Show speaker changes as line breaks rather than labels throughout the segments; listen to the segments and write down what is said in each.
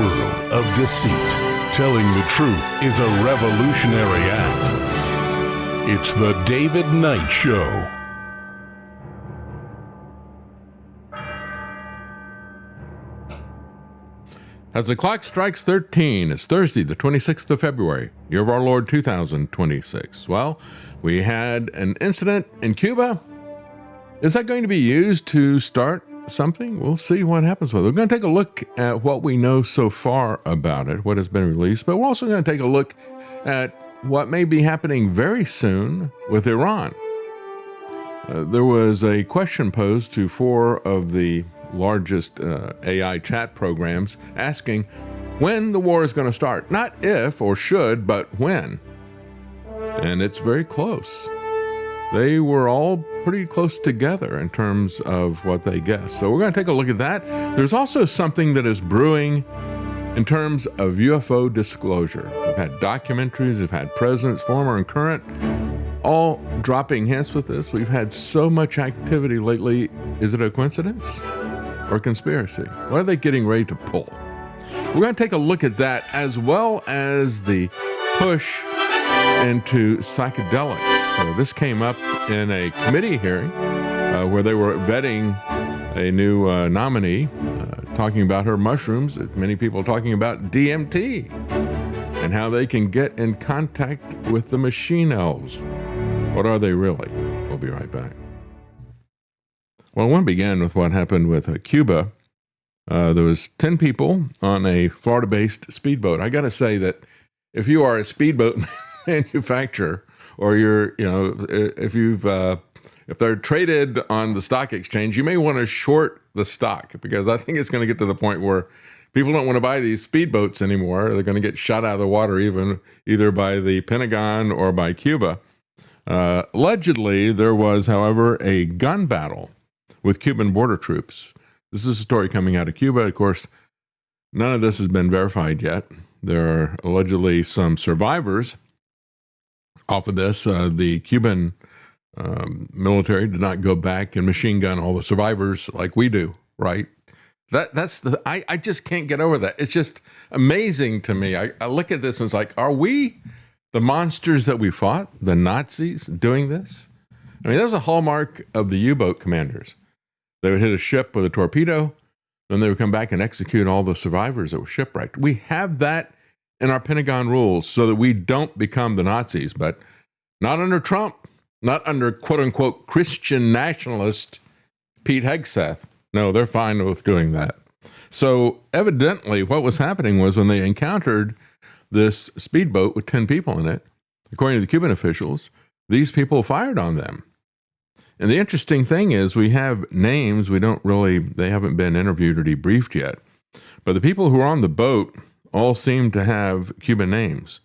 world of deceit, telling the truth is a revolutionary act. It's the David Knight Show.
As the clock strikes 13, it's Thursday, the 26th of February, year of our Lord 2026. Well, we had an incident in Cuba. Is that going to be used to start something? We'll see what happens with it. We're going to take a look at what we know so far about it, what has been released, but we're also going to take a look at what may be happening very soon with Iran. There was a question posed to 4 of the largest AI chat programs asking when the war is going to start. Not if or should, but when. And it's very close. They were all pretty close together in terms of what they guessed. So we're going to take a look at that. There's also something that is brewing in terms of UFO disclosure. We've had documentaries, we've had presidents, former and current, all dropping hints with this. We've had so much activity lately. Is it a coincidence or conspiracy? What are they getting ready to pull? We're going to take a look at that, as well as the push into psychedelics. So this came up in a committee hearing where they were vetting a new nominee, talking about her mushrooms. Many people talking about DMT and how they can get in contact with the machine elves. What are they really? We'll be right back. Well, one began with what happened with Cuba. There was 10 people on a Florida-based speedboat. I got to say that if you are a speedboat manufacturer, or if they're traded on the stock exchange, you may want to short the stock, because I think it's going to get to the point where people don't want to buy these speedboats anymore. They're going to get shot out of the water, either by the Pentagon or by Cuba. Allegedly, there was, however, a gun battle with Cuban border troops. This is a story coming out of Cuba. Of course, none of this has been verified yet. There are allegedly some survivors off of this. The Cuban military did not go back and machine gun all the survivors like we do, right? I just can't get over that. It's just amazing to me. I look at this and it's like, are we the monsters that we fought, the Nazis, doing this? I mean, that was a hallmark of the U-boat commanders. They would hit a ship with a torpedo, then they would come back and execute all the survivors that were shipwrecked. We have that in our Pentagon rules so that we don't become the Nazis, but not under Trump, not under quote-unquote Christian nationalist Pete Hegseth. No, they're fine with doing that. So evidently what was happening was when they encountered this speedboat with 10 people in it, according to the Cuban officials, these people fired on them. And the interesting thing is we have names. They haven't been interviewed or debriefed yet. But the people who are on the boat all seem to have Cuban names.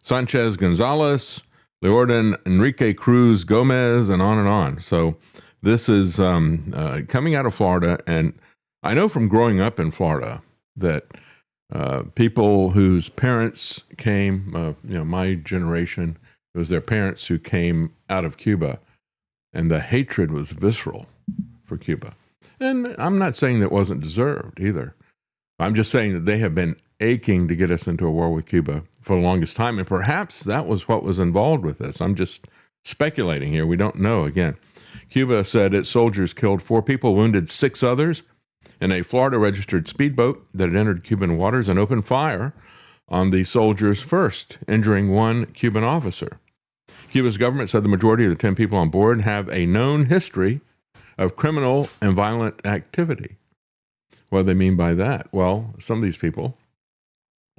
Sanchez Gonzalez, Leorden Enrique Cruz Gomez, and on and on. So this is coming out of Florida. And I know from growing up in Florida that people whose parents came, my generation, it was their parents who came out of Cuba, and the hatred was visceral for Cuba. And I'm not saying that wasn't deserved either. I'm just saying that they have been aching to get us into a war with Cuba for the longest time, and perhaps that was what was involved with this. I'm just speculating here. We don't know. Again, Cuba said its soldiers killed 4 people, wounded 6 others in a Florida-registered speedboat that had entered Cuban waters and opened fire on the soldiers first, injuring 1 Cuban officer. Cuba's government said the majority of the 10 people on board have a known history of criminal and violent activity. What do they mean by that? Well, some of these people,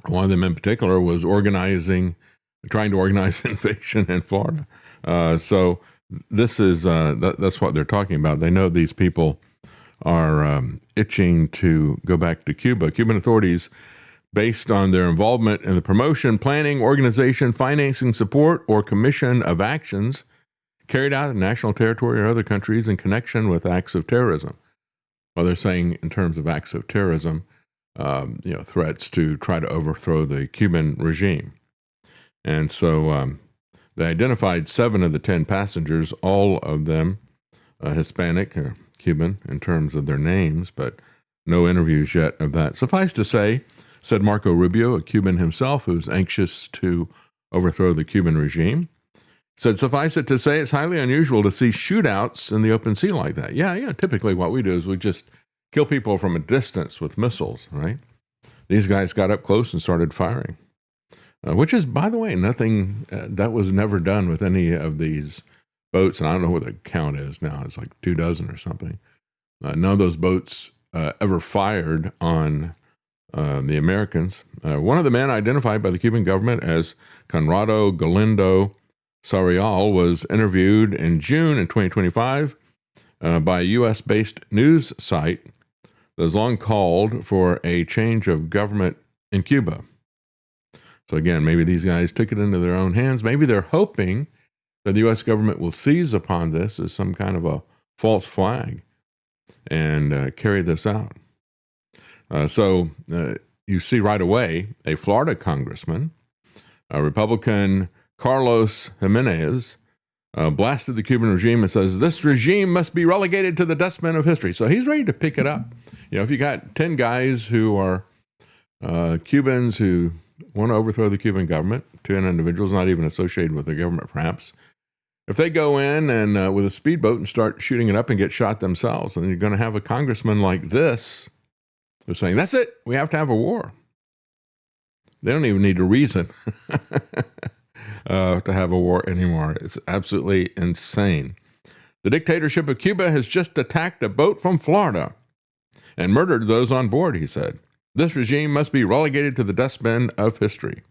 one of them in particular, was trying to organize an invasion in Florida. So this is that's what they're talking about. They know these people are itching to go back to Cuba. Cuban authorities, based on their involvement in the promotion, planning, organization, financing, support, or commission of actions carried out in national territory or other countries in connection with acts of terrorism. Well, they're saying in terms of acts of terrorism, threats to try to overthrow the Cuban regime. And so they identified 7 of the 10 passengers, all of them Hispanic or Cuban in terms of their names, but no interviews yet of that. Suffice to say, said Marco Rubio, a Cuban himself who's anxious to overthrow the Cuban regime. Said, suffice it to say, it's highly unusual to see shootouts in the open sea like that. Yeah, typically what we do is we just kill people from a distance with missiles, right? These guys got up close and started firing, which is, by the way, nothing that was never done with any of these boats. And I don't know what the count is now. It's like 24 or something. None of those boats ever fired on the Americans. One of the men identified by the Cuban government as Conrado Galindo Sarial was interviewed in June in 2025 by a U.S.-based news site that has long called for a change of government in Cuba. So again, maybe these guys took it into their own hands. Maybe they're hoping that the U.S. government will seize upon this as some kind of a false flag and carry this out. So you see right away a Florida congressman, a Republican Carlos Jimenez, blasted the Cuban regime and says, this regime must be relegated to the dustbin of history. So he's ready to pick it up. You know, if you got 10 guys who are Cubans who want to overthrow the Cuban government, 10 individuals not even associated with the government perhaps, if they go in and with a speedboat and start shooting it up and get shot themselves, then you're going to have a congressman like this who's saying, that's it, we have to have a war. They don't even need a reason to have a war anymore. It's absolutely insane. The dictatorship of Cuba has just attacked a boat from Florida and murdered those on board, he said. This regime must be relegated to the dustbin of history.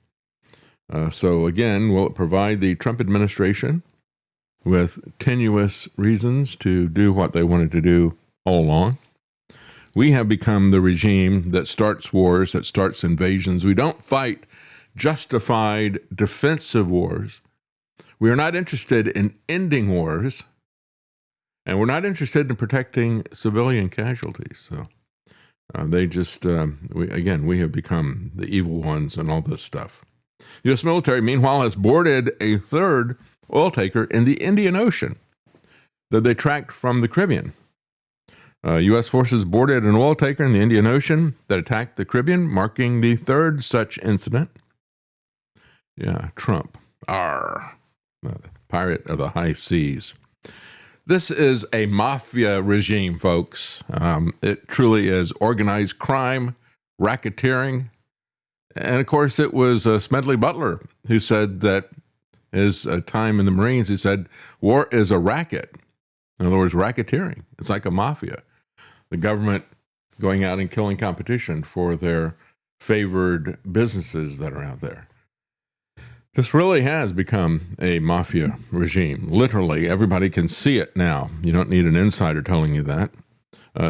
So again, will it provide the Trump administration with tenuous reasons to do what they wanted to do all along? We have become the regime that starts wars, that starts invasions. We don't fight justified defensive wars. We are not interested in ending wars, and we're not interested in protecting civilian casualties. So they just, we have become the evil ones and all this stuff. The U.S. military, meanwhile, has boarded a third oil tanker in the Indian Ocean that they tracked from the Caribbean. U.S. forces boarded an oil tanker in the Indian Ocean that attacked the Caribbean, marking the third such incident. Yeah, Trump. Arr. Pirate of the high seas. This is a mafia regime, folks. It truly is organized crime, racketeering. And of course, it was Smedley Butler who said that his time in the Marines, he said, war is a racket. In other words, racketeering. It's like a mafia. The government going out and killing competition for their favored businesses that are out there. This really has become a mafia regime. Literally, everybody can see it now. You don't need an insider telling you that.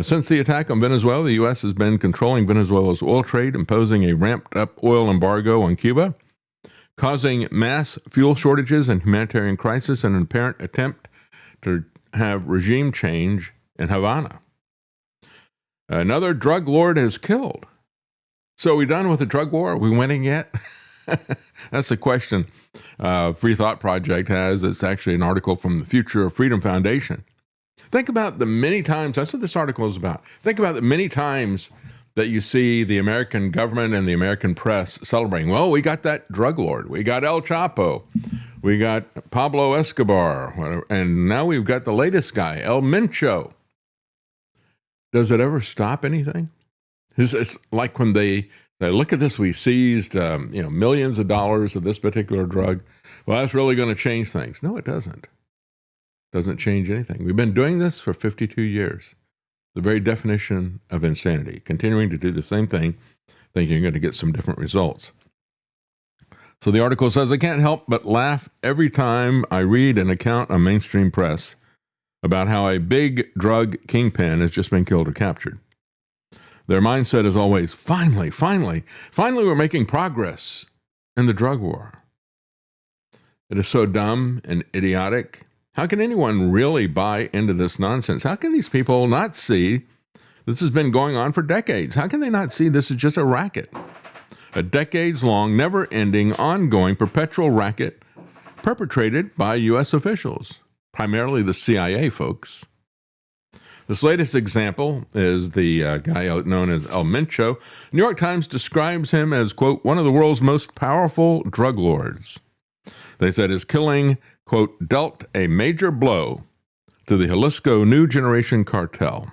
Since the attack on Venezuela, the U.S. has been controlling Venezuela's oil trade, imposing a ramped-up oil embargo on Cuba, causing mass fuel shortages and humanitarian crisis in an apparent attempt to have regime change in Havana. Another drug lord is killed. So are we done with the drug war? Are we winning yet? That's the question Free Thought Project has. It's actually an article from the Future of Freedom Foundation. Think about the many times, that's what this article is about. Think about the many times that you see the American government and the American press celebrating, well, we got that drug lord, we got El Chapo, we got Pablo Escobar, whatever, and now we've got the latest guy, El Mencho. Does it ever stop anything? It's like when they look at this, we seized millions of dollars of this particular drug. Well, that's really going to change things. No, it doesn't. It doesn't change anything. We've been doing this for 52 years. The very definition of insanity, continuing to do the same thing, thinking you're going to get some different results. So the article says, I can't help but laugh every time I read an account on mainstream press about how a big drug kingpin has just been killed or captured. Their mindset is always, finally, we're making progress in the drug war. It is so dumb and idiotic. How can anyone really buy into this nonsense? How can these people not see this has been going on for decades? How can they not see this is just a racket? A decades-long, never-ending, ongoing, perpetual racket perpetrated by U.S. officials, primarily the CIA folks. This latest example is the guy known as El Mencho. New York Times describes him as, quote, one of the world's most powerful drug lords. They said his killing, quote, dealt a major blow to the Jalisco New Generation cartel.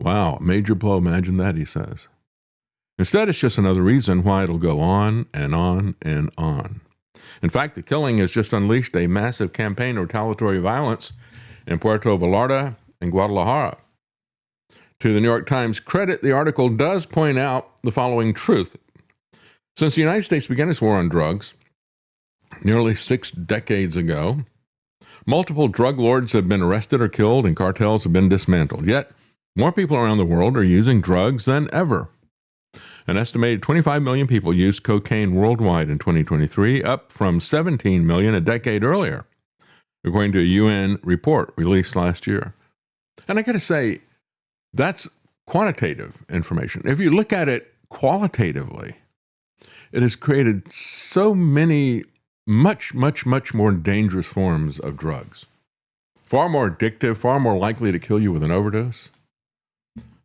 Wow, major blow, imagine that, he says. Instead, it's just another reason why it'll go on and on and on. In fact, the killing has just unleashed a massive campaign of retaliatory violence in Puerto Vallarta and Guadalajara. To the New York Times' credit, the article does point out the following truth. Since the United States began its war on drugs nearly 6 decades ago, multiple drug lords have been arrested or killed and cartels have been dismantled. Yet, more people around the world are using drugs than ever. An estimated 25 million people used cocaine worldwide in 2023, up from 17 million a decade earlier, according to a UN report released last year. And I got to say, that's quantitative information. If you look at it qualitatively, it has created so many much more dangerous forms of drugs. Far more addictive, far more likely to kill you with an overdose.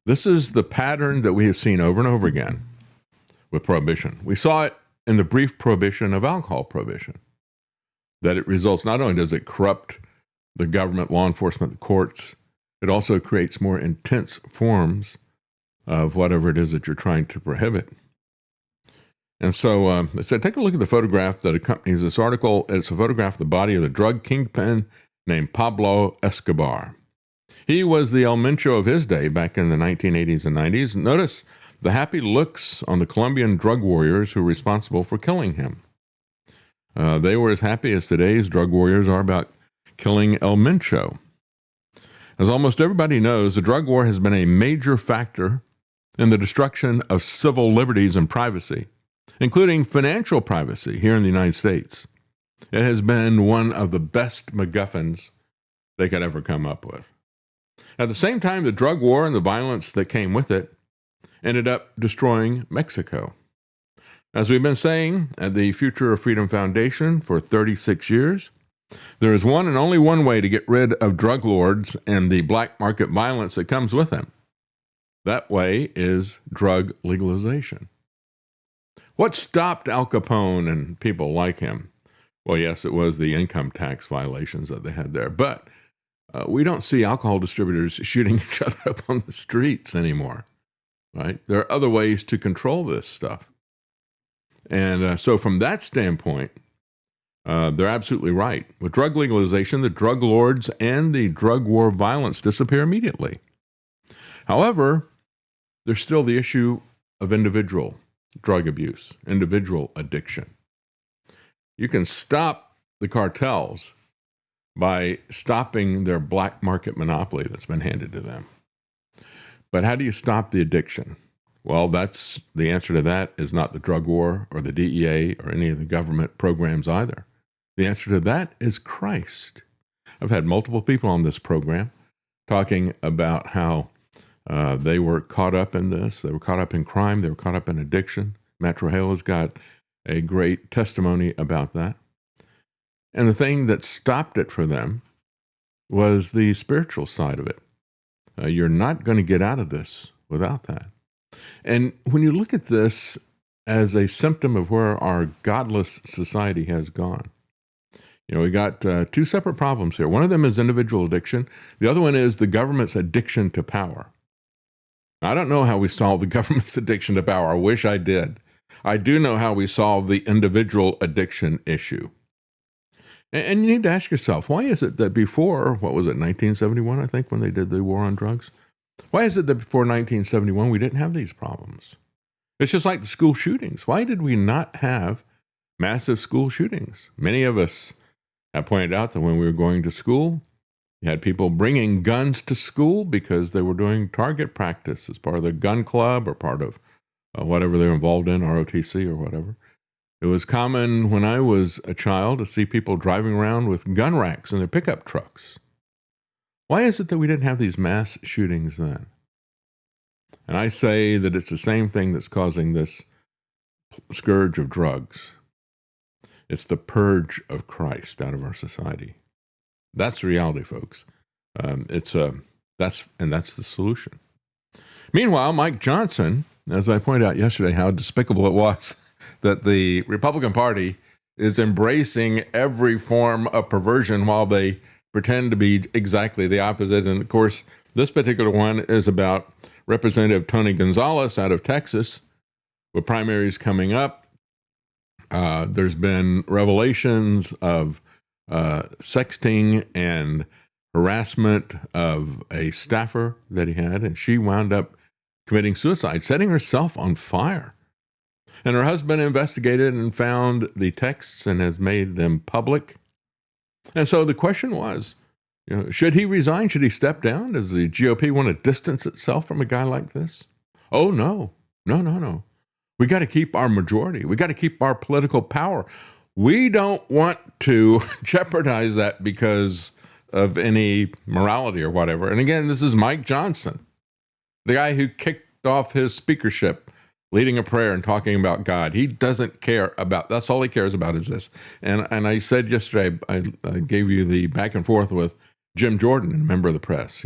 This is the pattern that we have seen over and over again with prohibition. We saw it in the brief prohibition of alcohol prohibition, that it results, not only does it corrupt the government, law enforcement, the courts, it also creates more intense forms of whatever it is that you're trying to prohibit. And so take a look at the photograph that accompanies this article. It's a photograph of the body of the drug kingpin named Pablo Escobar. He was the El Mencho of his day back in the 1980s and 90s. Notice the happy looks on the Colombian drug warriors who were responsible for killing him. They were as happy as today's drug warriors are about killing El Mencho. As almost everybody knows, the drug war has been a major factor in the destruction of civil liberties and privacy, including financial privacy here in the United States. It has been one of the best MacGuffins they could ever come up with. At the same time, the drug war and the violence that came with it ended up destroying Mexico. As we've been saying at the Future of Freedom Foundation for 36 years, there is one and only one way to get rid of drug lords and the black market violence that comes with them. That way is drug legalization. What stopped Al Capone and people like him? Well, yes, it was the income tax violations that they had there, but we don't see alcohol distributors shooting each other up on the streets anymore, right? There are other ways to control this stuff. And so from that standpoint, they're absolutely right. With drug legalization, the drug lords and the drug war violence disappear immediately. However, there's still the issue of individual drug abuse, individual addiction. You can stop the cartels by stopping their black market monopoly that's been handed to them. But how do you stop the addiction? Well, that's the answer to that is not the drug war or the DEA or any of the government programs either. The answer to that is Christ. I've had multiple people on this program talking about how they were caught up in this. They were caught up in crime. They were caught up in addiction. Matt Trujillo's got a great testimony about that. And the thing that stopped it for them was the spiritual side of it. You're not going to get out of this without that. And when you look at this as a symptom of where our godless society has gone, we got two separate problems here. One of them is individual addiction. The other one is the government's addiction to power. I don't know how we solve the government's addiction to power. I wish I did. I do know how we solve the individual addiction issue. And you need to ask yourself, why is it that before, 1971, I think, when they did the war on drugs? Why is it that before 1971 we didn't have these problems? It's just like the school shootings. Why did we not have massive school shootings? Many of us have pointed out that when we were going to school, you had people bringing guns to school because they were doing target practice as part of their gun club or part of whatever they were involved in, ROTC or whatever. It was common when I was a child to see people driving around with gun racks in their pickup trucks. Why is it that we didn't have these mass shootings then? And I say that it's the same thing that's causing this scourge of drugs. It's the purge of Christ out of our society. That's the reality, folks. It's a That's the solution. Meanwhile, Mike Johnson, as I pointed out yesterday, how despicable it was that the Republican Party is embracing every form of perversion while they pretend to be exactly the opposite. And of course, this particular one is about Representative Tony Gonzalez out of Texas, with primaries coming up. There's been revelations of sexting and harassment of a staffer that he had, and she wound up committing suicide, setting herself on fire. And her husband investigated and found the texts and has made them public. And so the question was, should he resign? Should he step down? Does the GOP want to distance itself from a guy like this? Oh, no. No. We got to keep our majority. We got to keep our political power. We don't want to jeopardize that because of any morality or whatever. And again, this is Mike Johnson, the guy who kicked off his speakership, leading a prayer and talking about God. He doesn't care about, that's all he cares about is this. And I said yesterday, I gave you the back and forth with Jim Jordan, a member of the press,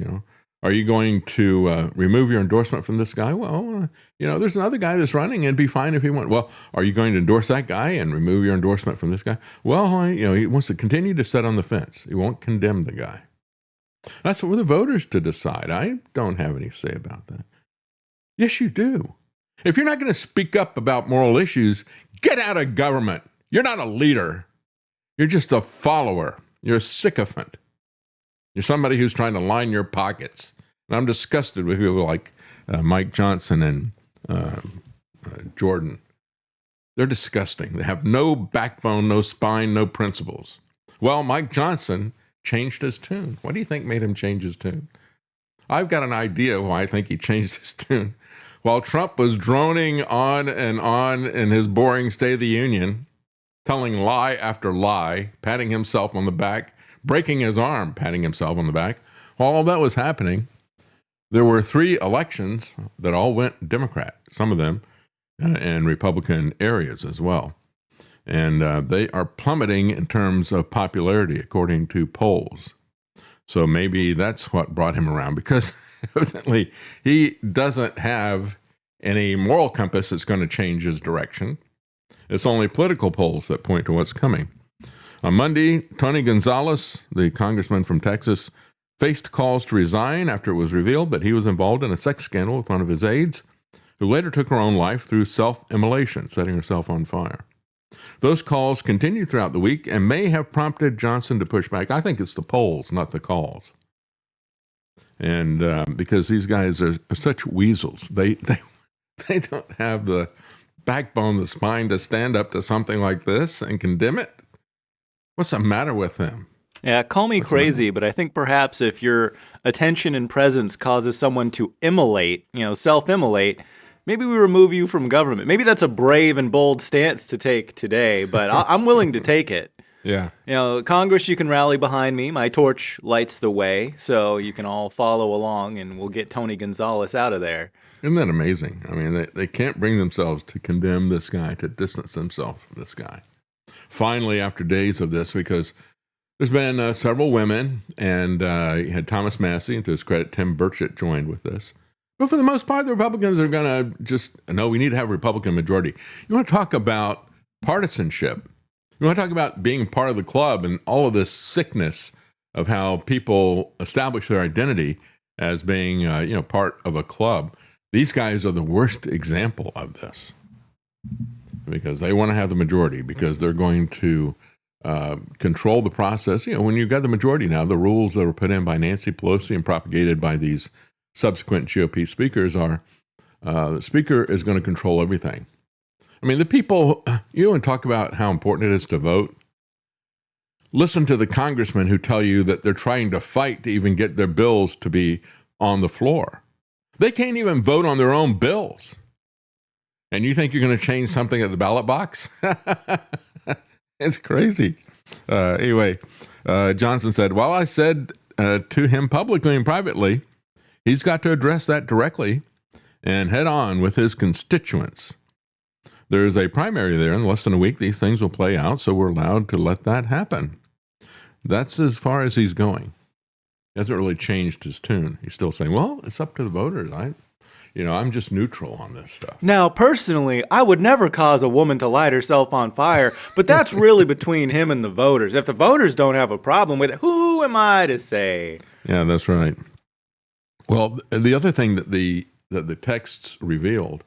Are you going to remove your endorsement from this guy? Well, there's another guy that's running. It'd be fine if he went. Well, are you going to endorse that guy and remove your endorsement from this guy? Well, he wants to continue to sit on the fence. He won't condemn the guy. That's for the voters to decide. I don't have any say about that. Yes, you do. If you're not going to speak up about moral issues, get out of government. You're not a leader. You're just a follower. You're a sycophant. You're somebody who's trying to line your pockets. And I'm disgusted with people like Mike Johnson and Jordan. They're disgusting. They have no backbone, no spine, no principles. Well, Mike Johnson changed his tune. What do you think made him change his tune? I've got an idea why I think he changed his tune. While Trump was droning on in his boring State of the Union, telling lie after lie, patting himself on the back, breaking his arm, patting himself on the back. While all that was happening, there were 3 elections that all went Democrat, some of them in Republican areas as well. And they are plummeting in terms of popularity, according to polls. So maybe that's what brought him around, because evidently he doesn't have any moral compass that's going to change his direction. It's only political polls that point to what's coming. On Monday, Tony Gonzalez, the congressman from Texas, faced calls to resign after it was revealed that he was involved in a sex scandal with one of his aides, who later took her own life through self-immolation, setting herself on fire. Those calls continued throughout the week and may have prompted Johnson to push back. I think it's the polls, not the calls. And because these guys are such weasels, they don't have the backbone, the spine to stand up to something like this and condemn it. What's the matter with them?
Yeah, call me crazy, but I think perhaps if your attention and presence causes someone to immolate, self-immolate, maybe we remove you from government. Maybe that's a brave and bold stance to take today, but I'm willing to take it.
Yeah.
Congress, you can rally behind me. My torch lights the way, so you can all follow along, and we'll get Tony Gonzalez out of there.
Isn't that amazing? I mean, they can't bring themselves to condemn this guy, to distance themselves from this guy. Finally, after days of this, because there's been several women, and you had Thomas Massey, and to his credit, Tim Burchett joined with this. But for the most part, the Republicans are going to just, no, we need to have a Republican majority. You want to talk about partisanship. You want to talk about being part of the club and all of this sickness of how people establish their identity as being, part of a club. These guys are the worst example of this, because they want to have the majority, because they're going to control the process. When you've got the majority now, the rules that were put in by Nancy Pelosi and propagated by these subsequent GOP speakers are the speaker is going to control everything. I mean, the people, you want to talk about how important it is to vote? Listen to the congressmen who tell you that they're trying to fight to even get their bills to be on the floor. They can't even vote on their own bills. And you think you're going to change something at the ballot box? It's crazy. Anyway, Johnson said, well, I said to him publicly and privately, he's got to address that directly and head on with his constituents. There's a primary there in less than a week. These things will play out, so we're allowed to let that happen. That's as far as he's going. hasn't really changed his tune. He's still saying, well, it's up to the voters. I'm just neutral on this stuff.
Now, personally, I would never cause a woman to light herself on fire, but that's really between him and the voters. If the voters don't have a problem with it, who am I to say?
Yeah, that's right. Well, the other thing that the texts revealed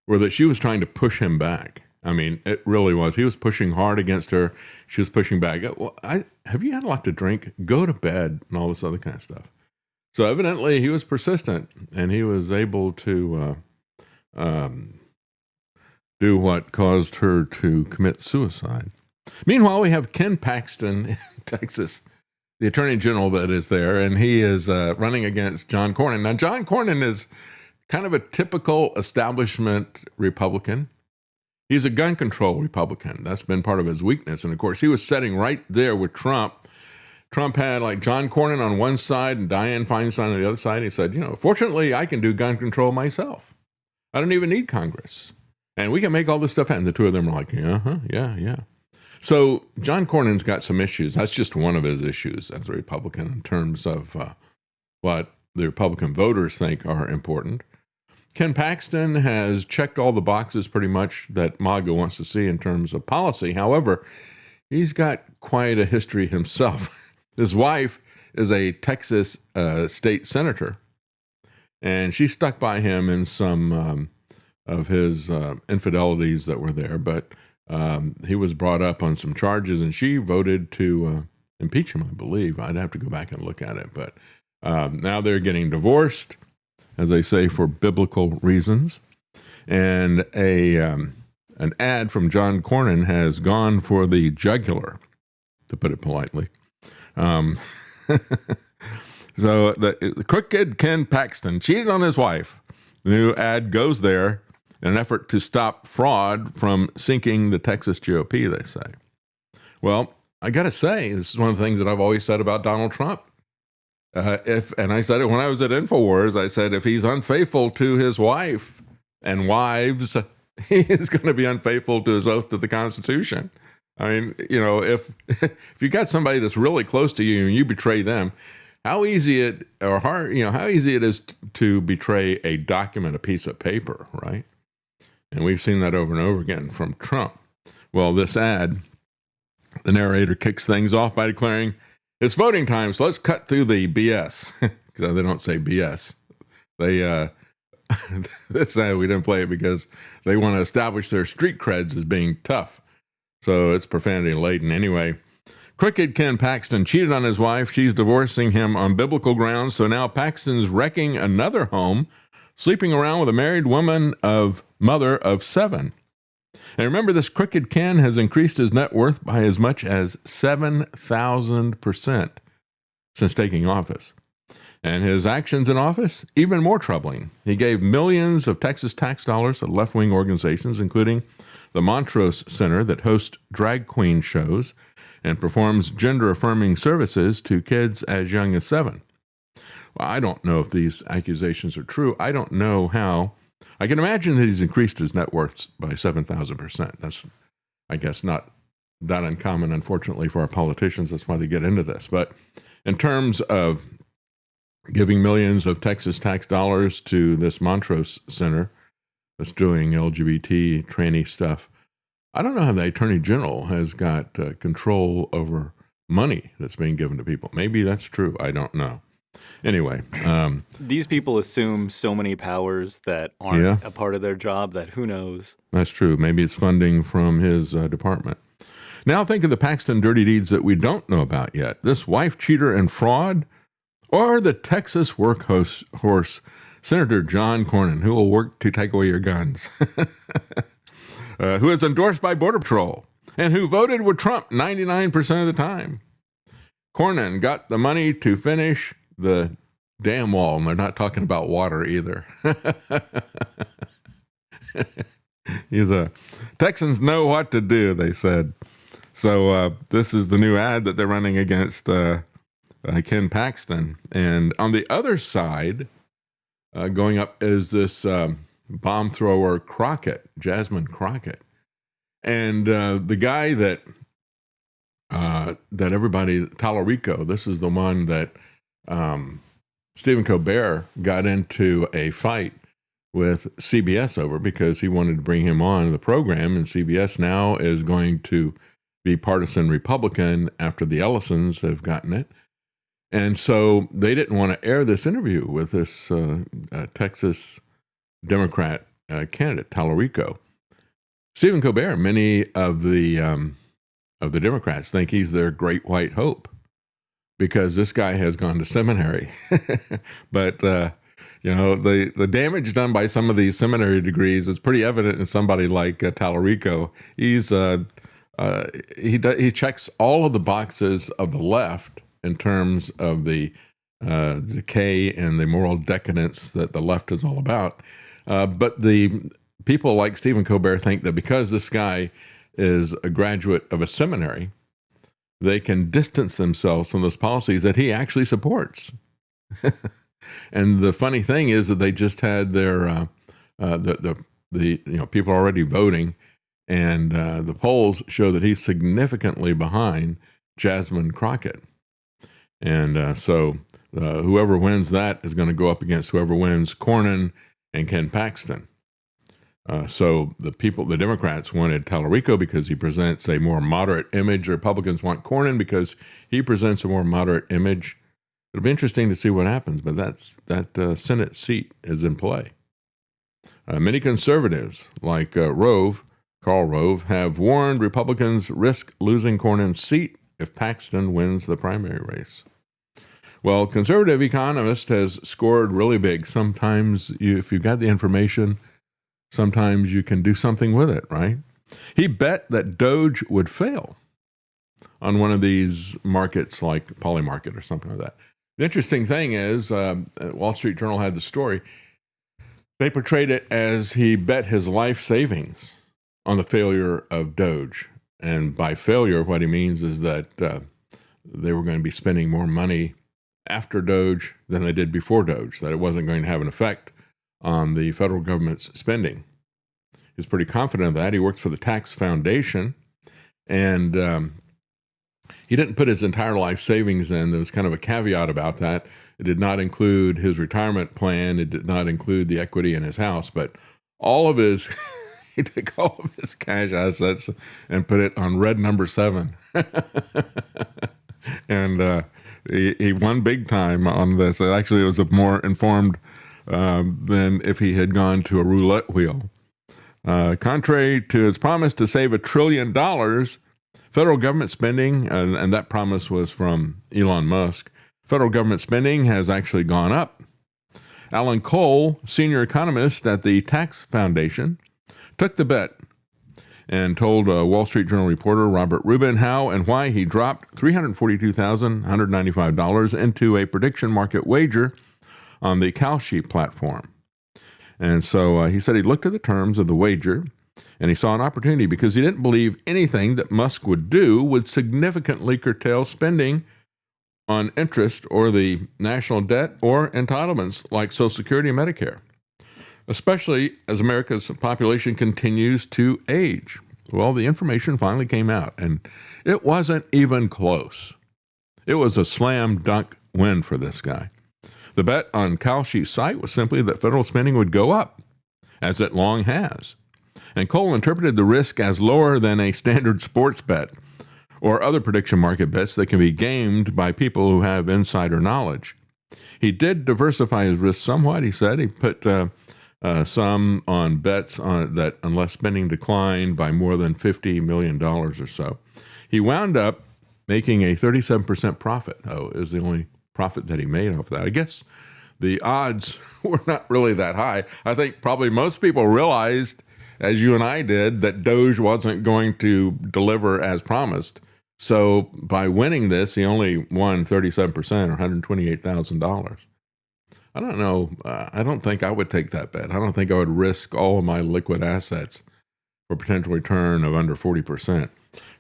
were that she was trying to push him back. I mean, it really was. He was pushing hard against her. She was pushing back. Well, have you had a lot to drink? Go to bed and all this other kind of stuff. So evidently he was persistent, and he was able to do what caused her to commit suicide. Meanwhile, we have Ken Paxton in Texas, the attorney general that is there, and he is running against John Cornyn. Now, John Cornyn is kind of a typical establishment Republican. He's a gun control Republican. That's been part of his weakness. And of course, he was sitting right there with Trump. Trump had like John Cornyn on one side and Dianne Feinstein on the other side. He said, fortunately, I can do gun control myself. I don't even need Congress. And we can make all this stuff happen. The two of them are like, yeah. So John Cornyn's got some issues. That's just one of his issues as a Republican in terms of what the Republican voters think are important. Ken Paxton has checked all the boxes pretty much that MAGA wants to see in terms of policy. However, he's got quite a history himself. His wife is a Texas state senator, and she stuck by him in some of his infidelities that were there. But he was brought up on some charges, and she voted to impeach him, I believe. I'd have to go back and look at it. But now they're getting divorced, as they say, for biblical reasons. And an ad from John Cornyn has gone for the jugular, to put it politely. So the crooked Ken Paxton cheated on his wife. The new ad goes there in an effort to stop fraud from sinking the Texas GOP, they say. Well, I got to say, this is one of the things that I've always said about Donald Trump. And I said it when I was at InfoWars, I said, if he's unfaithful to his wife and wives, he is going to be unfaithful to his oath to the Constitution. I mean, if you got somebody that's really close to you and you betray them, how easy it is to betray a document, a piece of paper, right? And we've seen that over and over again from Trump. Well, this ad, the narrator kicks things off by declaring, it's voting time, so let's cut through the BS. Because they don't say BS. They this ad, we didn't play it because they want to establish their street creds as being tough. So it's profanity laden. Anyway, crooked Ken Paxton cheated on his wife. She's divorcing him on biblical grounds. So now Paxton's wrecking another home, sleeping around with a married woman mother of 7. And remember, this crooked Ken has increased his net worth by as much as 7,000% since taking office. And his actions in office, even more troubling. He gave millions of Texas tax dollars to left-wing organizations, including the Montrose Center that hosts drag queen shows and performs gender-affirming services to kids as young as 7. Well, I don't know if these accusations are true. I don't know how. I can imagine that he's increased his net worth by 7,000%. That's, I guess, not that uncommon, unfortunately, for our politicians. That's why they get into this. But in terms of giving millions of Texas tax dollars to this Montrose Center that's doing LGBT tranny stuff, I don't know how the Attorney General has got control over money that's being given to people. Maybe that's true. I don't know. Anyway.
These people assume so many powers that aren't a part of their job that who knows.
That's true. Maybe it's funding from his department. Now think of the Paxton dirty deeds that we don't know about yet. This wife cheater and fraud, or the Texas workhorse Senator John Cornyn, who will work to take away your guns, who is endorsed by Border Patrol, and who voted with Trump 99% of the time. Cornyn got the money to finish the dam wall, and they're not talking about water either. Texans know what to do, they said. So this is the new ad that they're running against Ken Paxton. And on the other side, going up is this bomb thrower Crockett, Jasmine Crockett. And the guy that everybody, Tallarico, this is the one that Stephen Colbert got into a fight with CBS over because he wanted to bring him on the program, and CBS now is going to be partisan Republican after the Ellisons have gotten it. And so they didn't want to air this interview with this Texas Democrat candidate, Tallarico. Stephen Colbert, many of the Democrats think he's their great white hope because this guy has gone to seminary. But, the damage done by some of these seminary degrees is pretty evident in somebody like Tallarico. He checks all of the boxes of the left in terms of the decay and the moral decadence that the left is all about. But the people like Stephen Colbert think that because this guy is a graduate of a seminary, they can distance themselves from those policies that he actually supports. And the funny thing is that they just had their people already voting, and the polls show that he's significantly behind Jasmine Crockett. And so whoever wins that is going to go up against whoever wins Cornyn and Ken Paxton. So the Democrats wanted Tallarico because he presents a more moderate image. The Republicans want Cornyn because he presents a more moderate image. It'll be interesting to see what happens, but that Senate seat is in play. Many conservatives, like Karl Rove, have warned Republicans risk losing Cornyn's seat if Paxton wins the primary race. Well, conservative economist has scored really big. Sometimes if you've got the information, sometimes you can do something with it, right? He bet that Doge would fail on one of these markets like Polymarket or something like that. The interesting thing is, Wall Street Journal had the story. They portrayed it as he bet his life savings on the failure of Doge. And by failure, what he means is that they were going to be spending more money after Doge than they did before Doge, that it wasn't going to have an effect on the federal government's spending. He's pretty confident of that. He works for the Tax Foundation, and he didn't put his entire life savings in. There was kind of a caveat about that. It did not include his retirement plan. It did not include the equity in his house, but all of his, he took all of his cash assets and put it on red number 7. And he won big time on this. Actually, it was more informed than if he had gone to a roulette wheel. Contrary to his promise to save $1 trillion, federal government spending, and that promise was from Elon Musk, federal government spending has actually gone up. Alan Cole, senior economist at the Tax Foundation, took the bet and told Wall Street Journal reporter Robert Rubin how and why he dropped $342,195 into a prediction market wager on the Kalshi platform. And so he said he looked at the terms of the wager and he saw an opportunity because he didn't believe anything that Musk would do would significantly curtail spending on interest or the national debt or entitlements like Social Security and Medicare, especially as America's population continues to age. Well, the information finally came out, and it wasn't even close. It was a slam dunk win for this guy. The bet on Kalshi's site was simply that federal spending would go up, as it long has. And Cole interpreted the risk as lower than a standard sports bet or other prediction market bets that can be gamed by people who have insider knowledge. He did diversify his risk somewhat, he said. He put some on bets on that unless spending declined by more than $50 million or so. He wound up making a 37% profit, though, is the only profit that he made off that. I guess the odds were not really that high. I think probably most people realized, as you and I did, that Doge wasn't going to deliver as promised. So by winning this, he only won 37% or $128,000. I don't know. I don't think I would take that bet. I don't think I would risk all of my liquid assets for a potential return of under 40%.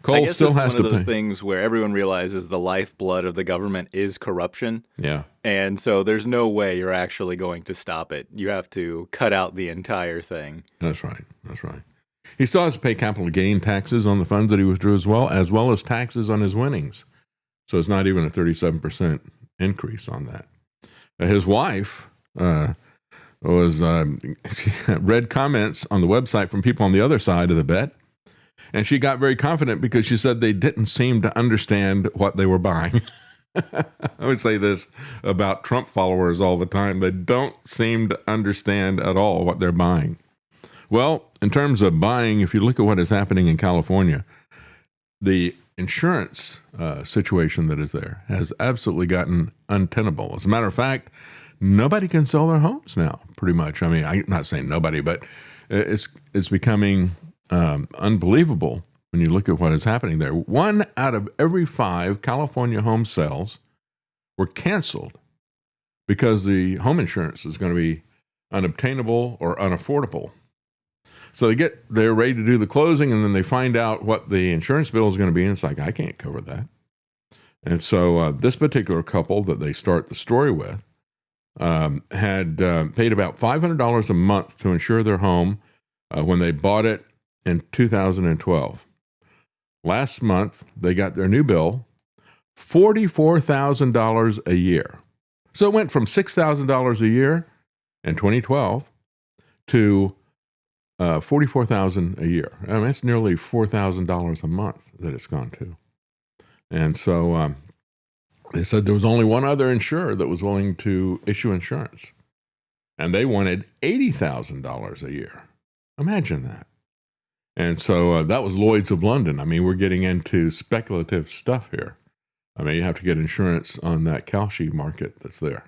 Cole still has to pay.
One of those things where everyone realizes the lifeblood of the government is corruption.
Yeah.
And so there's no way you're actually going to stop it. You have to cut out the entire thing.
That's right. That's right. He still has to pay capital gain taxes on the funds that he withdrew as well as taxes on his winnings. So it's not even a 37% increase on that. His wife she read comments on the website from people on the other side of the bet, and she got very confident because she said they didn't seem to understand what they were buying. I would say this about Trump followers all the time. They don't seem to understand at all what they're buying. Well, in terms of buying, if you look at what is happening in California, the insurance situation that is there has absolutely gotten untenable. As a matter of fact, nobody can sell their homes now, pretty much. I mean, I'm not saying nobody, but it's becoming unbelievable when you look at what is happening there. 1 out of every 5 California home sales were canceled because the home insurance is going to be unobtainable or unaffordable. So they're ready to do the closing, and then they find out what the insurance bill is going to be, and it's like, I can't cover that. And so this particular couple that they start the story with had paid about $500 a month to insure their home when they bought it in 2012. Last month, they got their new bill, $44,000 a year. So it went from $6,000 a year in 2012 to $44,000 a year. I mean, that's nearly $4,000 a month that it's gone to. And so they said there was only one other insurer that was willing to issue insurance, and they wanted $80,000 a year. Imagine that. And so that was Lloyd's of London. I mean, we're getting into speculative stuff here. I mean, you have to get insurance on that Kalshi market that's there.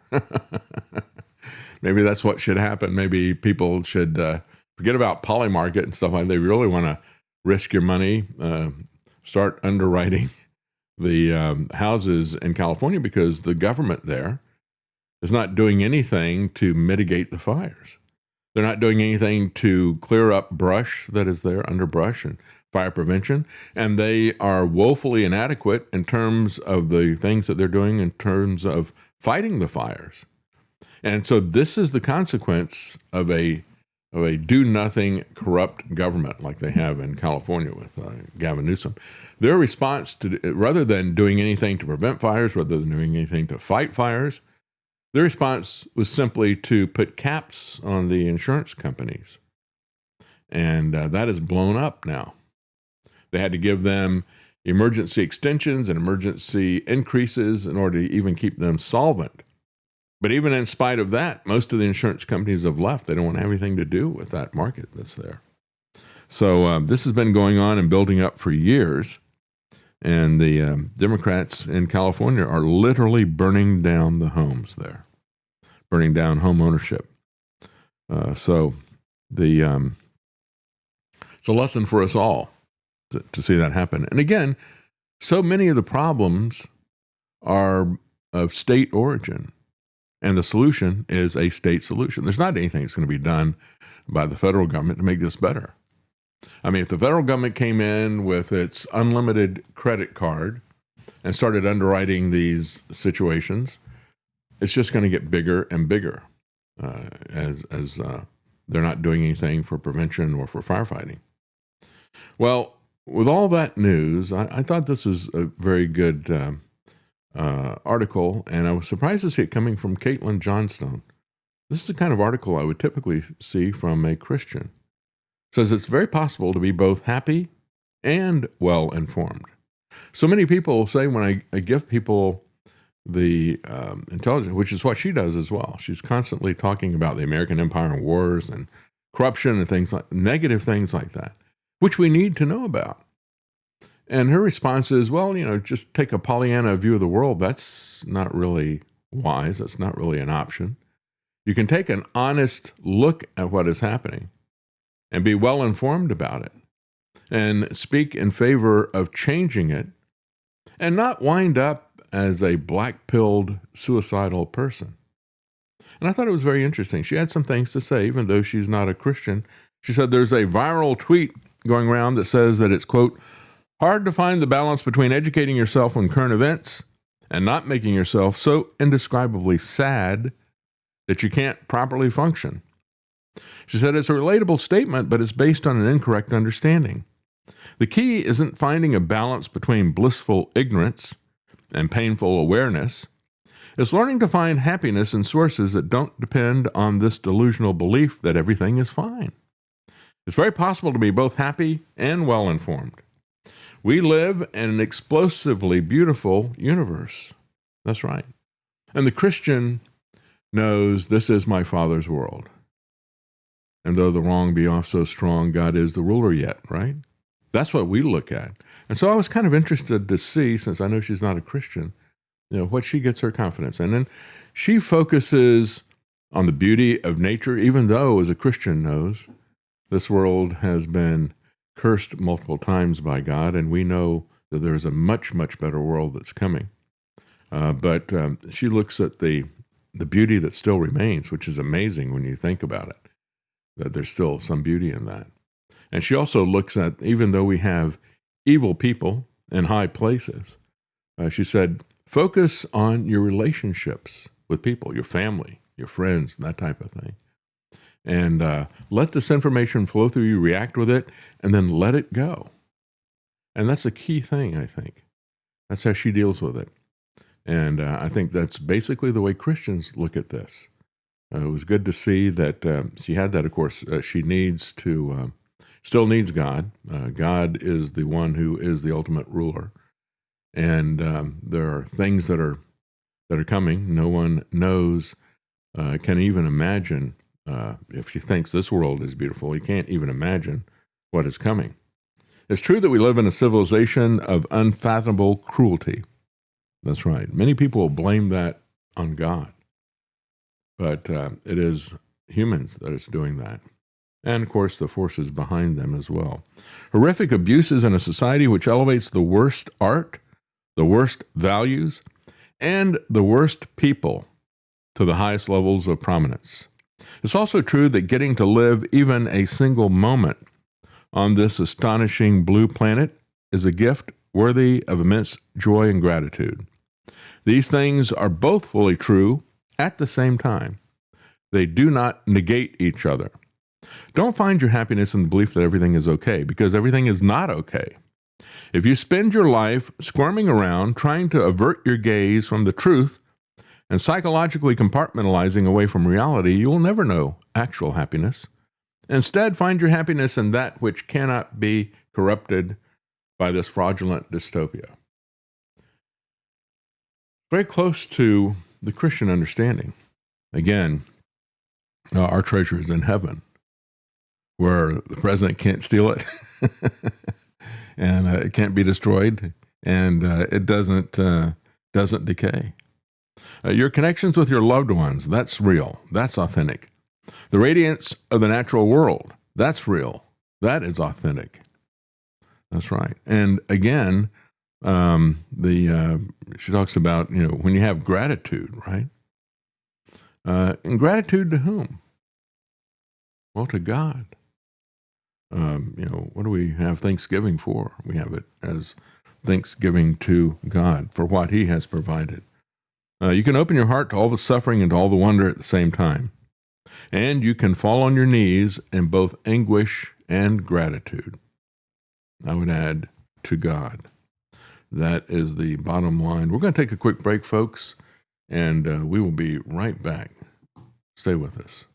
Maybe that's what should happen. Maybe people should forget about Polymarket and stuff like that. They really want to risk your money, start underwriting the houses in California, because the government there is not doing anything to mitigate the fires. They're not doing anything to clear up brush that is there, underbrush and fire prevention. And they are woefully inadequate in terms of the things that they're doing in terms of fighting the fires. And so this is the consequence of a do-nothing, corrupt government like they have in California with Gavin Newsom. Their response to, rather than doing anything to prevent fires, rather than doing anything to fight fires, their response was simply to put caps on the insurance companies. And that is blown up now. They had to give them emergency extensions and emergency increases in order to even keep them solvent. But even in spite of that, most of the insurance companies have left. They don't want to have anything to do with that market that's there. So this has been going on and building up for years. And the Democrats in California are literally burning down the homes there, burning down home ownership. So it's a lesson for us all to see that happen. And again, so many of the problems are of state origin. And the solution is a state solution. There's not anything that's going to be done by the federal government to make this better. I mean, if the federal government came in with its unlimited credit card and started underwriting these situations, it's just going to get bigger and bigger as they're not doing anything for prevention or for firefighting. Well, with all that news, I thought this was a very good article, and I was surprised to see it coming from Caitlin Johnstone. This is the kind of article I would typically see from a Christian. It says it's very possible to be both happy and well-informed. So many people say when I give people the intelligence, which is what she does as well. She's constantly talking about the American empire and wars and corruption and things like negative things like that, which we need to know about. And her response is, well, just take a Pollyanna view of the world. That's not really wise. That's not really an option. You can take an honest look at what is happening and be well informed about it and speak in favor of changing it and not wind up as a black-pilled suicidal person. And I thought it was very interesting. She had some things to say, even though she's not a Christian. She said there's a viral tweet going around that says that it's, quote, hard to find the balance between educating yourself on current events and not making yourself so indescribably sad that you can't properly function. She said it's a relatable statement, but it's based on an incorrect understanding. The key isn't finding a balance between blissful ignorance and painful awareness. It's learning to find happiness in sources that don't depend on this delusional belief that everything is fine. It's very possible to be both happy and well-informed. We live in an explosively beautiful universe. That's right. And the Christian knows this is my Father's world. And though the wrong be oft so strong, God is the ruler yet, right? That's what we look at. And so I was kind of interested to see, since I know she's not a Christian, what she gets her confidence. And then she focuses on the beauty of nature, even though, as a Christian knows, this world has been cursed multiple times by God, and we know that there's a much, much better world that's coming. But she looks at the beauty that still remains, which is amazing when you think about it, that there's still some beauty in that. And she also looks at, even though we have evil people in high places, she said, focus on your relationships with people, your family, your friends, that type of thing. And let this information flow through you, react with it, and then let it go. And that's a key thing, I think. That's how she deals with it. And I think that's basically the way Christians look at this. It was good to see that she had that, of course. She needs to, still needs God. God is the one who is the ultimate ruler. And there are things that are coming. No one knows, can even imagine. If she thinks this world is beautiful, you can't even imagine what is coming. It's true that we live in a civilization of unfathomable cruelty. That's right. Many people will blame that on God. But it is humans that is doing that. And, of course, the forces behind them as well. Horrific abuses in a society which elevates the worst art, the worst values, and the worst people to the highest levels of prominence. It's also true that getting to live even a single moment on this astonishing blue planet is a gift worthy of immense joy and gratitude. These things are both fully true at the same time. They do not negate each other. Don't find your happiness in the belief that everything is okay, because everything is not okay. If you spend your life squirming around trying to avert your gaze from the truth and psychologically compartmentalizing away from reality, you will never know actual happiness. Instead, find your happiness in that which cannot be corrupted by this fraudulent dystopia. Very close to the Christian understanding. Again, our treasure is in heaven, where the president can't steal it, and it can't be destroyed, and it doesn't decay. Your connections with your loved ones, that's real. That's authentic. The radiance of the natural world, that's real. That is authentic. That's right. And again, she talks about, when you have gratitude, right? And gratitude to whom? Well, to God. What do we have Thanksgiving for? We have it as thanksgiving to God for what He has provided. You can open your heart to all the suffering and to all the wonder at the same time. And you can fall on your knees in both anguish and gratitude. I would add, to God. That is the bottom line. We're going to take a quick break, folks, and we will be right back. Stay with us.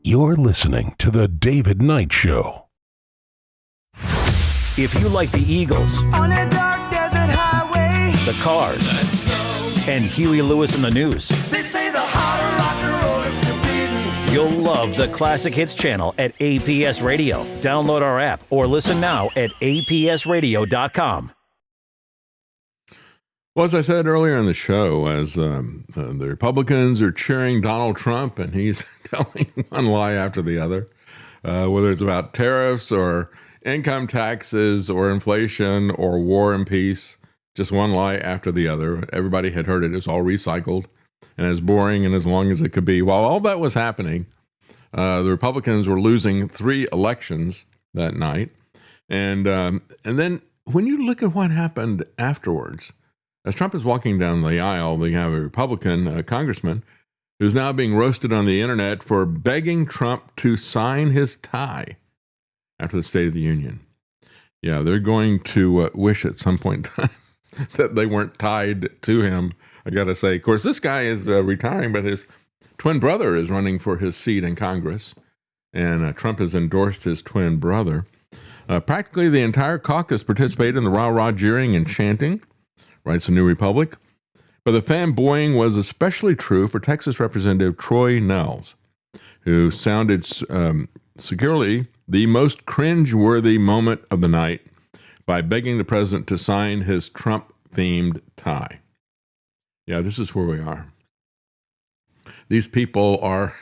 You're listening to The David Knight Show.
If you like the Eagles,
On a dark desert highway,
the Cars, and Huey Lewis in the News,
they say the heart of rock and roll is forbidden.
you'll love the Classic Hits channel at APS Radio. Download our app or listen now at apsradio.com.
Well, as I said earlier in the show, as the Republicans are cheering Donald Trump and he's telling one lie after the other, whether it's about tariffs or income taxes or inflation or war and peace, just one lie after the other. Everybody had heard it. It's all recycled and as boring and as long as it could be. While all that was happening, the Republicans were losing 3 elections that night. And then when you look at what happened afterwards, as Trump is walking down the aisle, they have a Republican congressman who's now being roasted on the internet for begging Trump to sign his tie after the State of the Union. Yeah, they're going to wish at some point in time that they weren't tied to him, I got to say. Of course, this guy is retiring, but his twin brother is running for his seat in Congress, and Trump has endorsed his twin brother. Practically the entire caucus participated in the rah-rah jeering and chanting, writes the New Republic. But the fanboying was especially true for Texas Representative Troy Nehls, who sounded securely the most cringe-worthy moment of the night by begging the president to sign his Trump-themed tie. Yeah, this is where we are. These people are...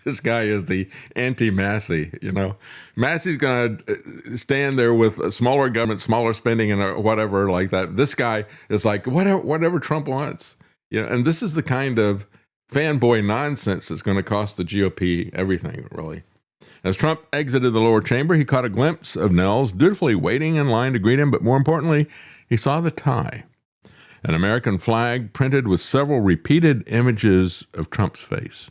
This guy is the anti-Massey, you know. Massey's going to stand there with a smaller government, smaller spending, and whatever like that. This guy is like, whatever Trump wants. You know, and this is the kind of fanboy nonsense that's going to cost the GOP everything, really. As Trump exited the lower chamber, he caught a glimpse of Nehls dutifully waiting in line to greet him, but more importantly, he saw the tie, an American flag printed with several repeated images of Trump's face.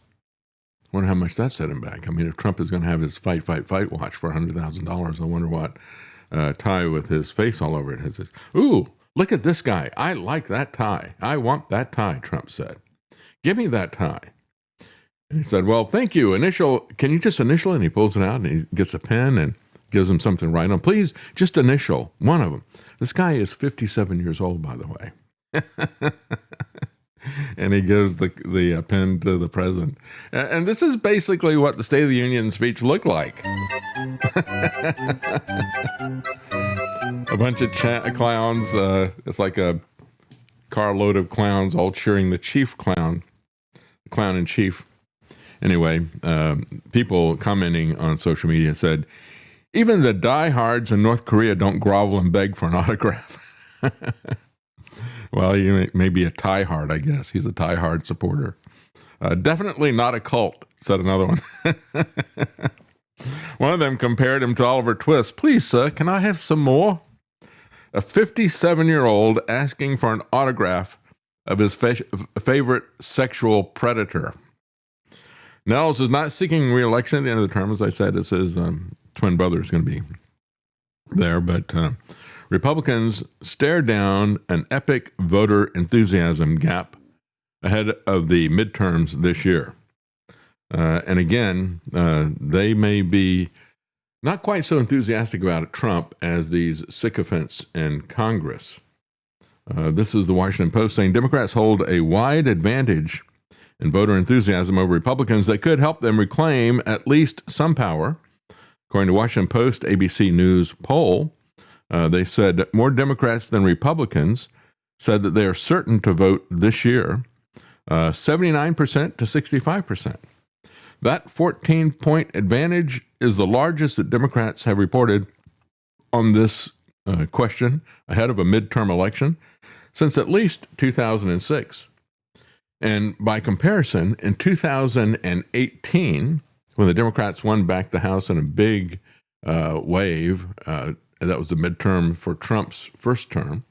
I wonder how much that set him back. I mean, if Trump is going to have his fight watch for $100,000, I wonder what tie with his face all over it has. Ooh, look at this guy. I like that tie. I want that tie, Trump said. Give me that tie. And he said, well, thank you. Can you just initial? And he pulls it out and he gets a pen and gives him something to write on. Please, just initial one of them. This guy is 57 years old, by the way. And he gives the pen to the president. And this is basically what the State of the Union speech looked like. A bunch of clowns. It's like a carload of clowns all cheering the chief clown, the clown in chief. Anyway, people commenting on social media said, even the diehards in North Korea don't grovel and beg for an autograph. Well, you may be a tie-hard, I guess. He's a tie-hard supporter. Definitely not a cult, said another one. One of them compared him to Oliver Twist. Please, sir, can I have some more? A 57-year-old asking for an autograph of his favorite sexual predator. Nehls is not seeking re-election at the end of the term. As I said, it's his twin brother is going to be there, but... Republicans stare down an epic voter enthusiasm gap ahead of the midterms this year. And again, they may be not quite so enthusiastic about Trump as these sycophants in Congress. This is the Washington Post saying Democrats hold a wide advantage in voter enthusiasm over Republicans that could help them reclaim at least some power. According to Washington Post ABC News poll, they said more Democrats than Republicans said that they are certain to vote this year, 79% to 65%. That 14-point advantage is the largest that Democrats have reported on this question ahead of a midterm election since at least 2006. And by comparison, in 2018, when the Democrats won back the House in a big wave, that was the midterm for Trump's first term,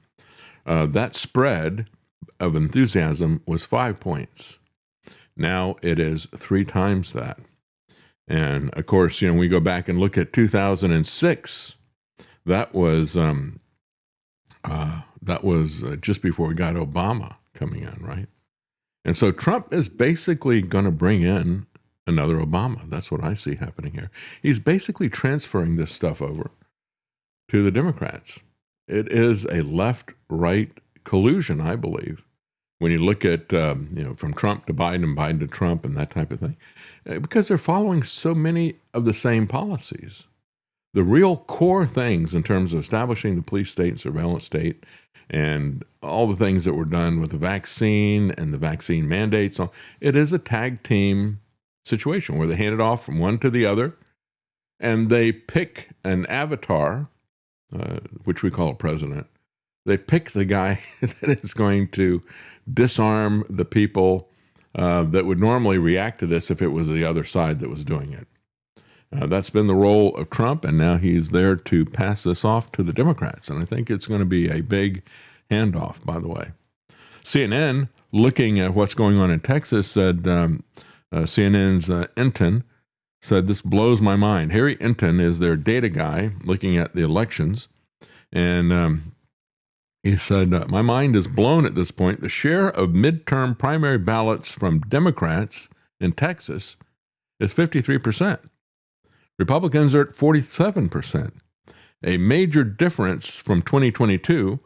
that spread of enthusiasm was 5 points. Now it is 3 times that. And of course, we go back and look at 2006. That was just before we got Obama coming in, right? And so Trump is basically going to bring in another Obama. That's what I see happening here. He's basically transferring this stuff over to the Democrats. It is a left-right collusion, I believe, when you look at, from Trump to Biden and Biden to Trump and that type of thing, because they're following so many of the same policies. The real core things in terms of establishing the police state and surveillance state and all the things that were done with the vaccine and the vaccine mandates, it is a tag team situation where they hand it off from one to the other, and they pick an avatar, which we call a president. They pick the guy that is going to disarm the people that would normally react to this if it was the other side that was doing it. That's been the role of Trump, and now he's there to pass this off to the Democrats. And I think it's going to be a big handoff, by the way. CNN, looking at what's going on in Texas, said CNN's Enton said, "This blows my mind." Harry Enton is their data guy looking at the elections. And he said, "My mind is blown at this point. The share of midterm primary ballots from Democrats in Texas is 53%. Republicans are at 47%. A major difference from 2022,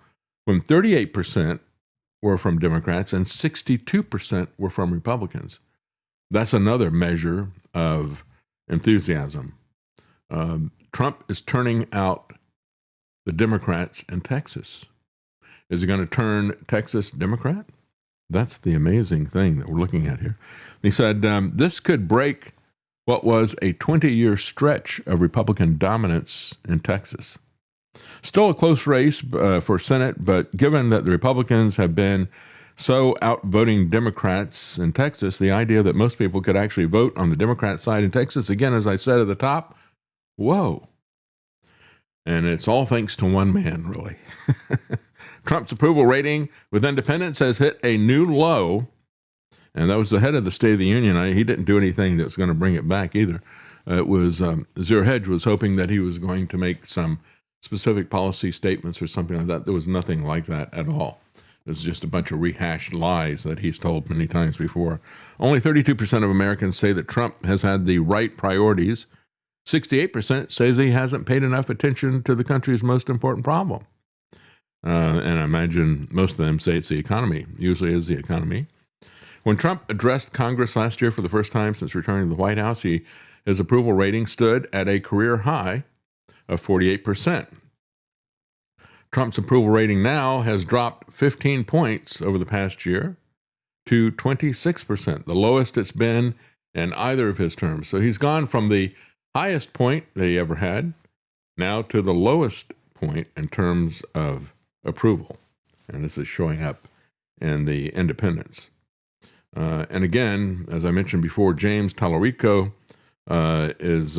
when 38% were from Democrats and 62% were from Republicans." That's another measure of enthusiasm. Trump is turning out the Democrats in Texas. Is he going to turn Texas Democrat? That's the amazing thing that we're looking at here. He said, this could break what was a 20-year stretch of Republican dominance in Texas. Still a close race for Senate, but given that the Republicans have been so outvoting Democrats in Texas, the idea that most people could actually vote on the Democrat side in Texas, again, as I said at the top, whoa. And it's all thanks to one man, really. Trump's approval rating with independents has hit a new low, and that was the head of the State of the Union. He didn't do anything that's going to bring it back either. It was Zero Hedge was hoping that he was going to make some specific policy statements or something like that. There was nothing like that at all. It was just a bunch of rehashed lies that he's told many times before. Only 32% of Americans say that Trump has had the right priorities. 68% says he hasn't paid enough attention to the country's most important problem. And I imagine most of them say it's the economy. Usually is the economy. When Trump addressed Congress last year for the first time since returning to the White House, his approval rating stood at a career high of 48%. Trump's approval rating now has dropped 15 points over the past year to 26%, the lowest it's been in either of his terms. So he's gone from the highest point that he ever had now to the lowest point in terms of approval. And this is showing up in the independents. And again, as I mentioned before, James Tallarico is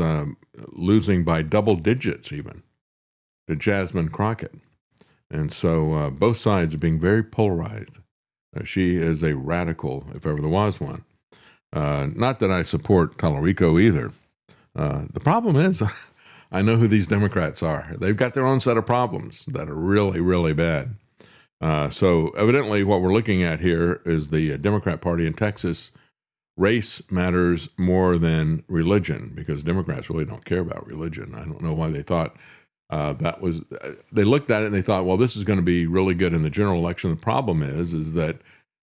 losing by double digits even to Jasmine Crockett. And so both sides are being very polarized. She is a radical, if ever there was one. Not that I support Tallarico either. The problem is, I know who these Democrats are. They've got their own set of problems that are really, really bad. So evidently what we're looking at here is the Democrat Party in Texas. Race matters more than religion because Democrats really don't care about religion. I don't know why they thought they looked at it and they thought, well, this is going to be really good in the general election. The problem is that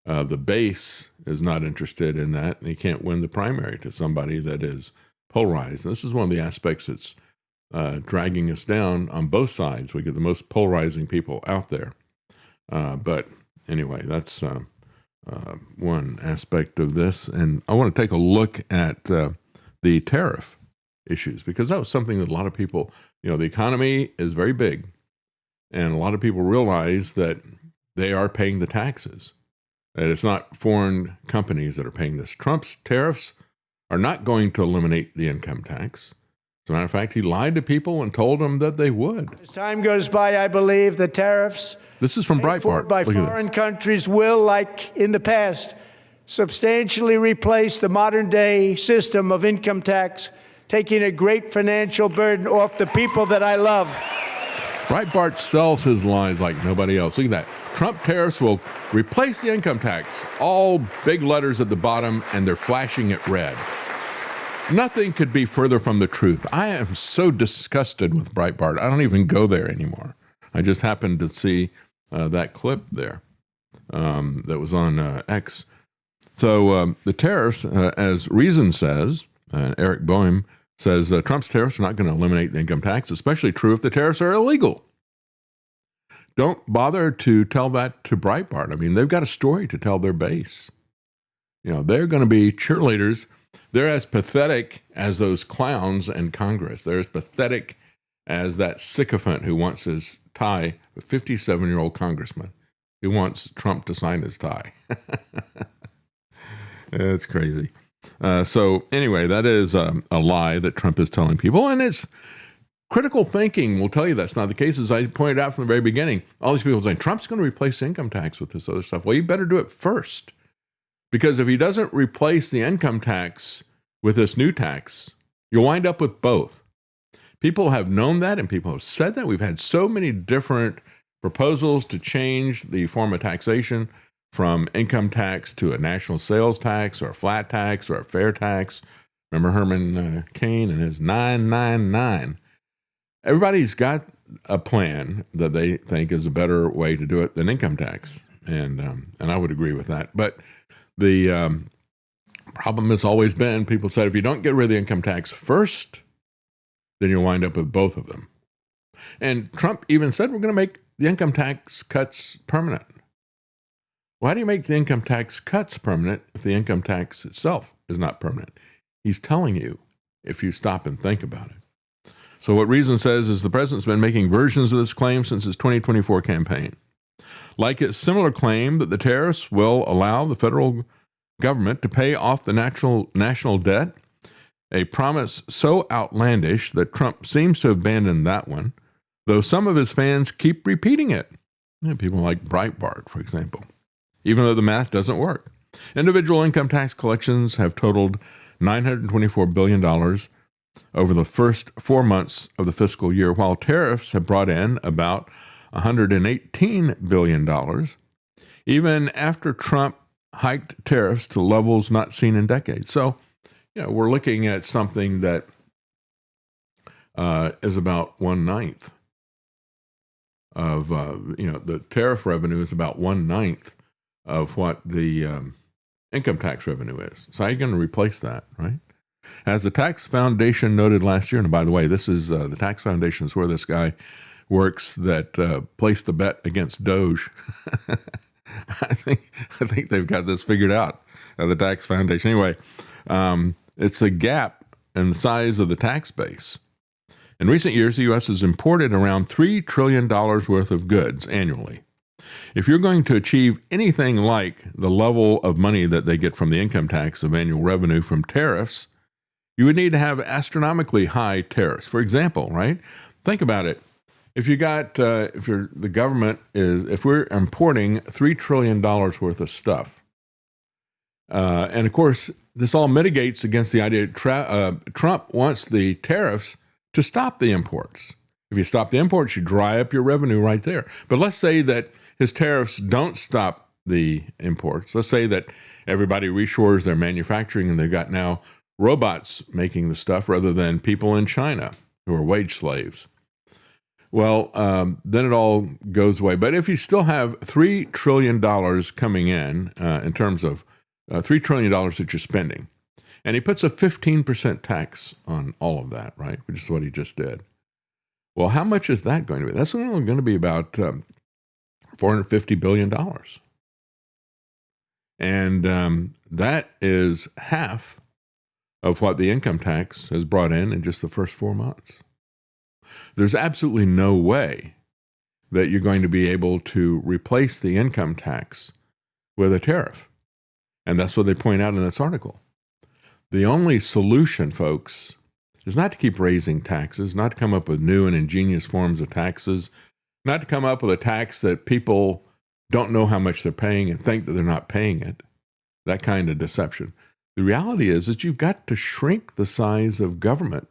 the base is not interested in that, and you can't win the primary to somebody that is polarized. And this is one of the aspects that's dragging us down on both sides. We get the most polarizing people out there. But anyway, that's one aspect of this. And I want to take a look at the tariff issues, because that was something that a lot of people, the economy is very big, and a lot of people realize that they are paying the taxes, that it's not foreign companies that are paying this. Trump's tariffs are not going to eliminate the income tax. As a matter of fact, he lied to people and told them that they would.
As time goes by, I believe the tariffs
this is from Breitbart
by foreign countries will, like in the past, substantially replace the modern-day system of income tax, taking a great financial burden off the people that I love.
Breitbart sells his lies like nobody else. Look at that. Trump tariffs will replace the income tax. All big letters at the bottom, and they're flashing it red. Nothing could be further from the truth. I am so disgusted with Breitbart. I don't even go there anymore. I just happened to see that clip there that was on X. So the tariffs, as Reason says, Eric Boehm says, Trump's tariffs are not going to eliminate the income tax, especially true if the tariffs are illegal. Don't bother to tell that to Breitbart. I mean, they've got a story to tell their base. You know, they're going to be cheerleaders. They're as pathetic as those clowns in Congress. They're as pathetic as that sycophant who wants his tie, a 57-year-old congressman who wants Trump to sign his tie. It's crazy. So anyway, that is a lie that Trump is telling people. And it's critical thinking will tell you that's not the case. As I pointed out from the very beginning, all these people saying Trump's going to replace income tax with this other stuff. Well, you better do it first. Because if he doesn't replace the income tax with this new tax, you'll wind up with both. People have known that and people have said that. We've had so many different proposals to change the form of taxation from income tax to a national sales tax or a flat tax or a fair tax. Remember Herman Cain and his 999. Everybody's got a plan that they think is a better way to do it than income tax. And I would agree with that. But the problem has always been, people said, if you don't get rid of the income tax first, then you'll wind up with both of them. And Trump even said, we're going to make the income tax cuts permanent. Why do you make the income tax cuts permanent if the income tax itself is not permanent? He's telling you if you stop and think about it. So what Reason says is the president's been making versions of this claim since his 2024 campaign. Like its similar claim that the tariffs will allow the federal government to pay off the national debt, a promise so outlandish that Trump seems to have abandoned that one, though some of his fans keep repeating it. People like Breitbart, for example, even though the math doesn't work. Individual income tax collections have totaled $924 billion over the first 4 months of the fiscal year, while tariffs have brought in about $118 billion, even after Trump hiked tariffs to levels not seen in decades. So, we're looking at something that is about 1/9 of, the tariff revenue is about 1/9 of what the income tax revenue is. So how are you going to replace that, right? As the Tax Foundation noted last year, and by the way, this is the Tax Foundation is where this guy works that placed the bet against Doge. I think they've got this figured out, the Tax Foundation. Anyway, it's a gap in the size of the tax base. In recent years, the U.S. has imported around $3 trillion worth of goods annually. If you're going to achieve anything like the level of money that they get from the income tax of annual revenue from tariffs, you would need to have astronomically high tariffs. For example, right? Think about it. If you got, if we're importing $3 trillion worth of stuff, and of course, this all mitigates against the idea Trump wants the tariffs to stop the imports. If you stop the imports, you dry up your revenue right there. But let's say that his tariffs don't stop the imports. Let's say that everybody reshores their manufacturing and they've got now robots making the stuff rather than people in China who are wage slaves. Well, then it all goes away. But if you still have $3 trillion coming in terms of $3 trillion that you're spending, and he puts a 15% tax on all of that, right, which is what he just did. Well, how much is that going to be? That's only going to be about $450 billion. And that is half of what the income tax has brought in just the first 4 months. There's absolutely no way that you're going to be able to replace the income tax with a tariff. And that's what they point out in this article. The only solution, folks, is not to keep raising taxes, not to come up with new and ingenious forms of taxes, not to come up with a tax that people don't know how much they're paying and think that they're not paying it, that kind of deception. The reality is that you've got to shrink the size of government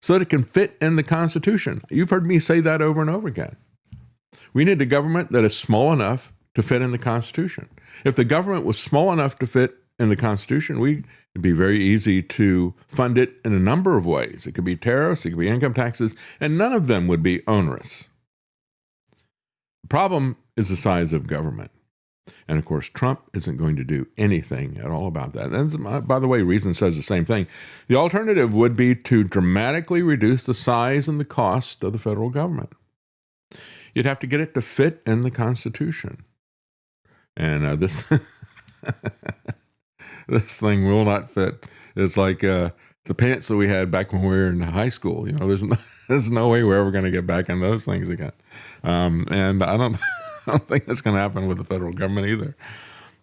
so that it can fit in the Constitution. You've heard me say that over and over again. We need a government that is small enough to fit in the Constitution. If the government was small enough to fit in the Constitution, it'd be very easy to fund it in a number of ways. It could be tariffs, it could be income taxes, and none of them would be onerous. The problem is the size of government. And of course, Trump isn't going to do anything at all about that. And by the way, Reason says the same thing. The alternative would be to dramatically reduce the size and the cost of the federal government. You'd have to get it to fit in the Constitution. And this this thing will not fit. It's like the pants that we had back when we were in high school. There's no way we're ever going to get back in those things again. And I don't think that's going to happen with the federal government either.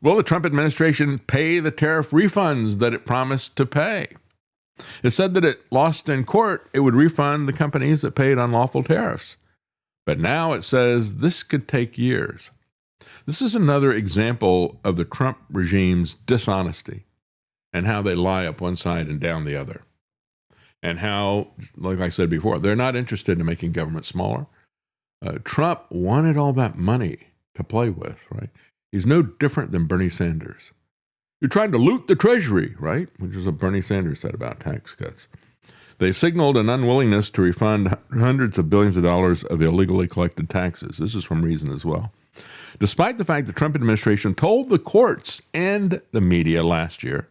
Will the Trump administration pay the tariff refunds that it promised to pay? It said that it lost in court. It would refund the companies that paid unlawful tariffs. But now it says this could take years. This is another example of the Trump regime's dishonesty and how they lie up one side and down the other. And how, like I said before, they're not interested in making government smaller. Trump wanted all that money to play with, right? He's no different than Bernie Sanders. You're trying to loot the Treasury, right? Which is what Bernie Sanders said about tax cuts. They've signaled an unwillingness to refund hundreds of billions of dollars of illegally collected taxes. This is from Reason as well. Despite the fact the Trump administration told the courts and the media last year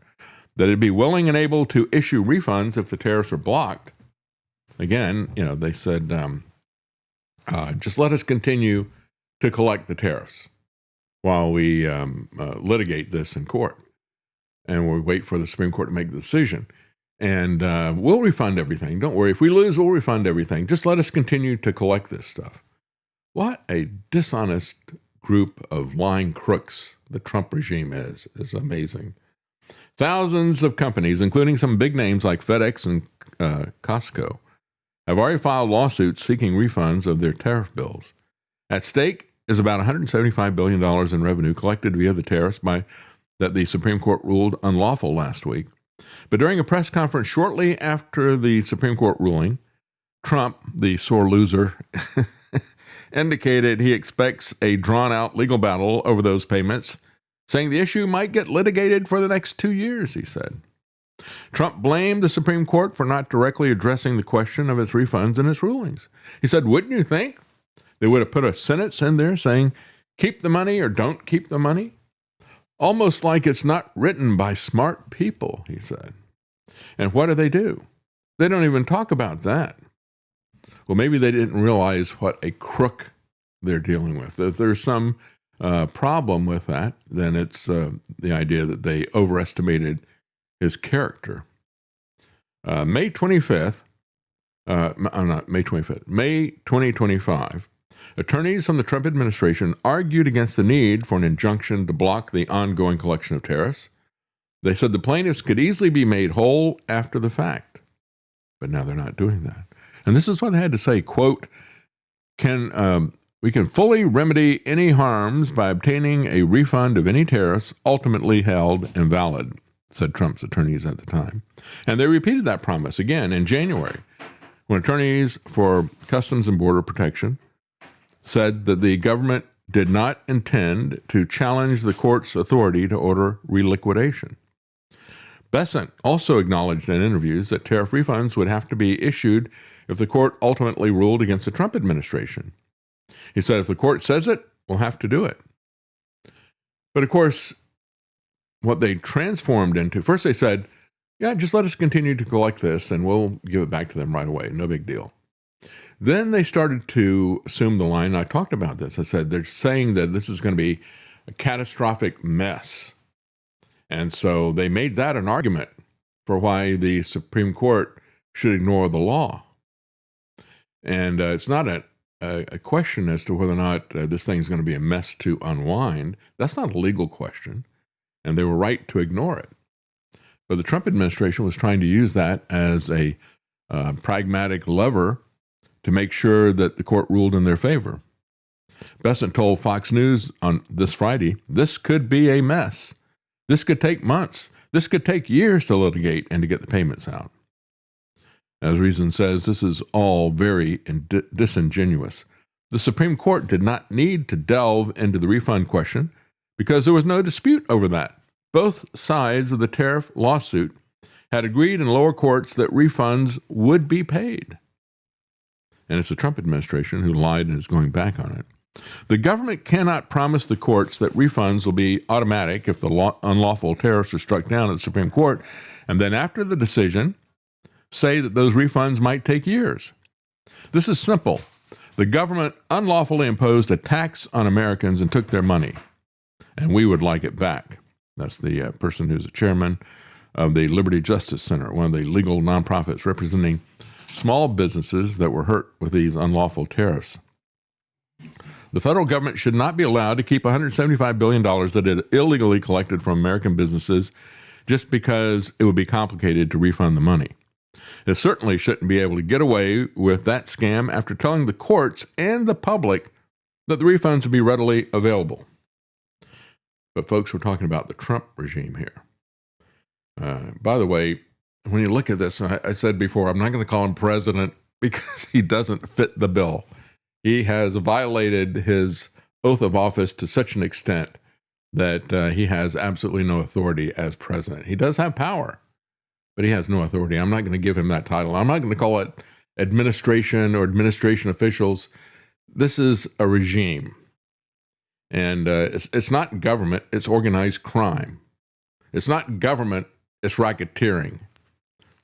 that it'd be willing and able to issue refunds if the tariffs are blocked. Again, they said, just let us continue to collect the tariffs while we litigate this in court. And we wait for the Supreme Court to make the decision. And we'll refund everything. Don't worry. If we lose, we'll refund everything. Just let us continue to collect this stuff. What a dishonest group of lying crooks the Trump regime is. It's amazing. Thousands of companies, including some big names like FedEx and Costco, have already filed lawsuits seeking refunds of their tariff bills. At stake is about $175 billion in revenue collected via the tariffs that the Supreme Court ruled unlawful last week. But during a press conference shortly after the Supreme Court ruling, Trump, the sore loser, indicated he expects a drawn-out legal battle over those payments, saying the issue might get litigated for the next 2 years, he said. Trump blamed the Supreme Court for not directly addressing the question of its refunds in its rulings. He said, wouldn't you think they would have put a sentence in there saying, keep the money or don't keep the money? Almost like it's not written by smart people, he said. And what do? They don't even talk about that. Well, maybe they didn't realize what a crook they're dealing with. If there's some problem with that, then it's the idea that they overestimated his character. May 2025, attorneys from the Trump administration argued against the need for an injunction to block the ongoing collection of tariffs. They said the plaintiffs could easily be made whole after the fact. But now they're not doing that. And this is what they had to say, quote, we can fully remedy any harms by obtaining a refund of any tariffs ultimately held invalid, said Trump's attorneys at the time. And they repeated that promise again in January, when attorneys for Customs and Border Protection said that the government did not intend to challenge the court's authority to order reliquidation. Bessent also acknowledged in interviews that tariff refunds would have to be issued if the court ultimately ruled against the Trump administration. He said, if the court says it, we'll have to do it. But of course, what they transformed into, first they said, yeah, just let us continue to collect this and we'll give it back to them right away. No big deal. Then they started to assume the line. I talked about this. I said, they're saying that this is going to be a catastrophic mess. And so they made that an argument for why the Supreme Court should ignore the law. And it's not a question as to whether or not this thing is going to be a mess to unwind. That's not a legal question. And they were right to ignore it. But the Trump administration was trying to use that as a pragmatic lever to make sure that the court ruled in their favor. Bessent told Fox News on this Friday, this could be a mess. This could take months. This could take years to litigate and to get the payments out. As Reason says, this is all very disingenuous. The Supreme Court did not need to delve into the refund question because there was no dispute over that. Both sides of the tariff lawsuit had agreed in lower courts that refunds would be paid. And it's the Trump administration who lied and is going back on it. The government cannot promise the courts that refunds will be automatic if the unlawful tariffs are struck down at the Supreme Court, and then after the decision, say that those refunds might take years. This is simple. The government unlawfully imposed a tax on Americans and took their money, and we would like it back. That's the person who's the chairman of the Liberty Justice Center, one of the legal nonprofits representing small businesses that were hurt with these unlawful tariffs. The federal government should not be allowed to keep $175 billion that it illegally collected from American businesses just because it would be complicated to refund the money. It certainly shouldn't be able to get away with that scam after telling the courts and the public that the refunds would be readily available. But folks, we're talking about the Trump regime here. By the way, when you look at this, I said before, I'm not going to call him president because he doesn't fit the bill. He has violated his oath of office to such an extent that he has absolutely no authority as president. He does have power, but he has no authority. I'm not going to give him that title. I'm not going to call it administration or administration officials. This is a regime. And it's not government, it's organized crime. It's not government, it's racketeering.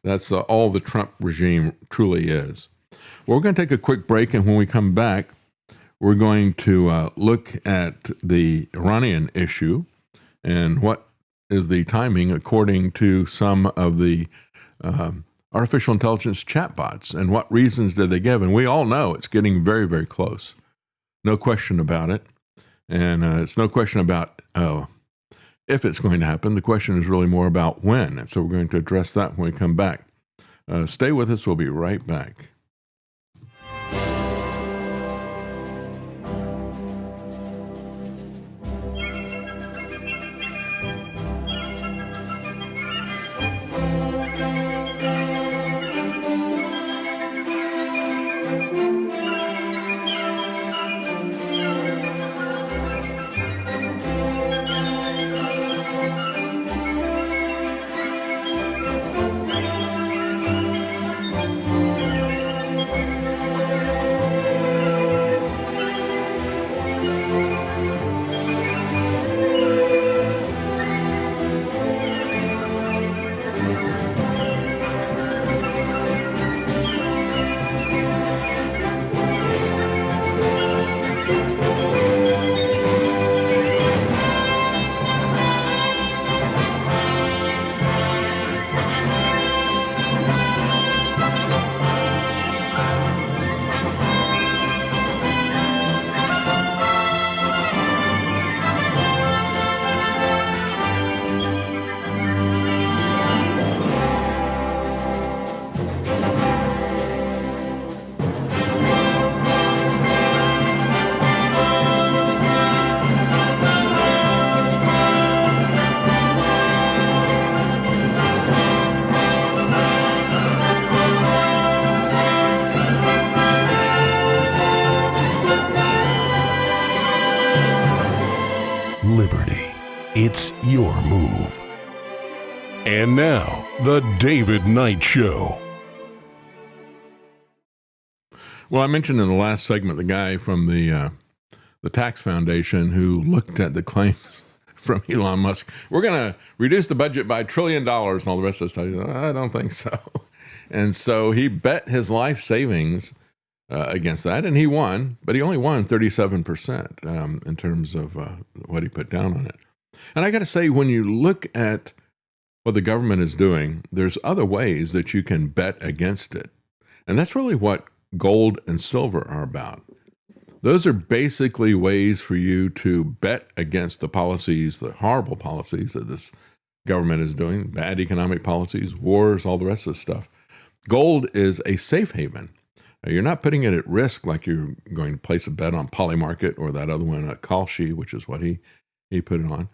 That's all the Trump regime truly is. Well, we're going to take a quick break, and when we come back, we're going to look at the Iranian issue and what is the timing according to some of the artificial intelligence chatbots, and what reasons did they give. And we all know it's getting very, very close. No question about it. And it's no question about if it's going to happen. The question is really more about when. And so we're going to address that when we come back. Stay with us. We'll be right back.
Liberty. It's your move. And now, The David Knight Show.
Well, I mentioned in the last segment the guy from the tax foundation who looked at the claims from Elon Musk. We're going to reduce the budget by $1 trillion and all the rest of the stuff. He said, I don't think so. And so he bet his life savings against that, and he won, but he only won 37% in terms of what he put down on it. And I got to say, when you look at what the government is doing, there's other ways that you can bet against it. And that's really what gold and silver are about. Those are basically ways for you to bet against the policies, the horrible policies that this government is doing, bad economic policies, wars, all the rest of the stuff. Gold is a safe haven. You're not putting it at risk like you're going to place a bet on Polymarket or that other one, Kalshi, which is what he put it on.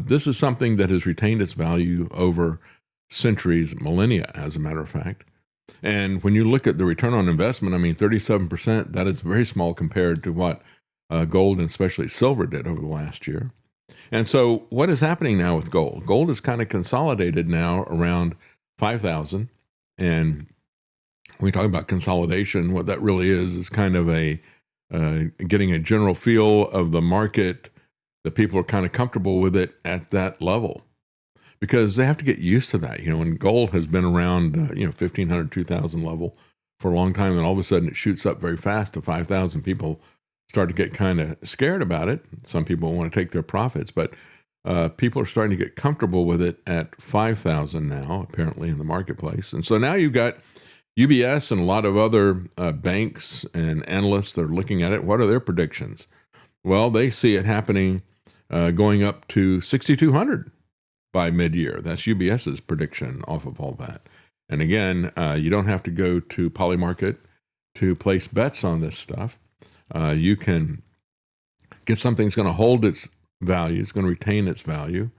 This is something that has retained its value over centuries, millennia, as a matter of fact. And when you look at the return on investment, I mean, 37%, that is very small compared to what gold and especially silver did over the last year. And so what is happening now with gold? Gold is kind of consolidated now around 5,000. And when we talk about consolidation, what that really is kind of a getting a general feel of the market, that people are kind of comfortable with it at that level, because they have to get used to that. When gold has been around, 1,500, 2,000 level for a long time, and all of a sudden it shoots up very fast to 5,000, people start to get kind of scared about it. Some people want to take their profits, but people are starting to get comfortable with it at 5,000 now, apparently, in the marketplace. And so now you've got UBS and a lot of other banks and analysts that are looking at it. What are their predictions? Well, they see it happening going up to 6,200 by mid-year. That's UBS's prediction off of all that. And again, you don't have to go to Polymarket to place bets on this stuff. You can get something that's going to hold its value, it's going to retain its value,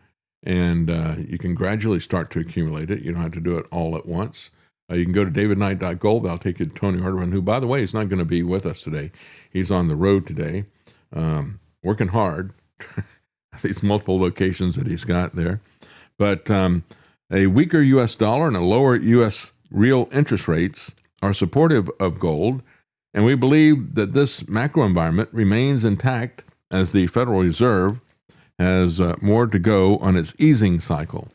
and you can gradually start to accumulate it. You don't have to do it all at once. You can go to davidknight.gold. That'll take you to Tony Arterburn, who, by the way, is not going to be with us today. He's on the road today, working hard. These multiple locations that he's got there. But a weaker U.S. dollar and a lower U.S. real interest rates are supportive of gold, and we believe that this macro environment remains intact as the Federal Reserve has more to go on its easing cycle.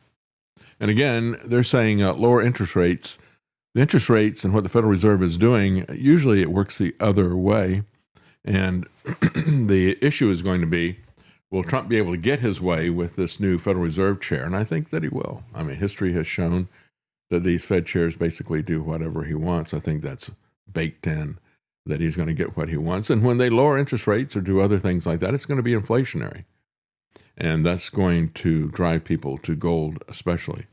And again, they're saying lower interest rates. The interest rates and what the Federal Reserve is doing, usually it works the other way. And the issue is going to be, will Trump be able to get his way with this new Federal Reserve chair? And I think that he will. I mean, history has shown that these Fed chairs basically do whatever he wants. I think that's baked in, that he's going to get what he wants. And when they lower interest rates or do other things like that, it's going to be inflationary. And that's going to drive people to gold especially.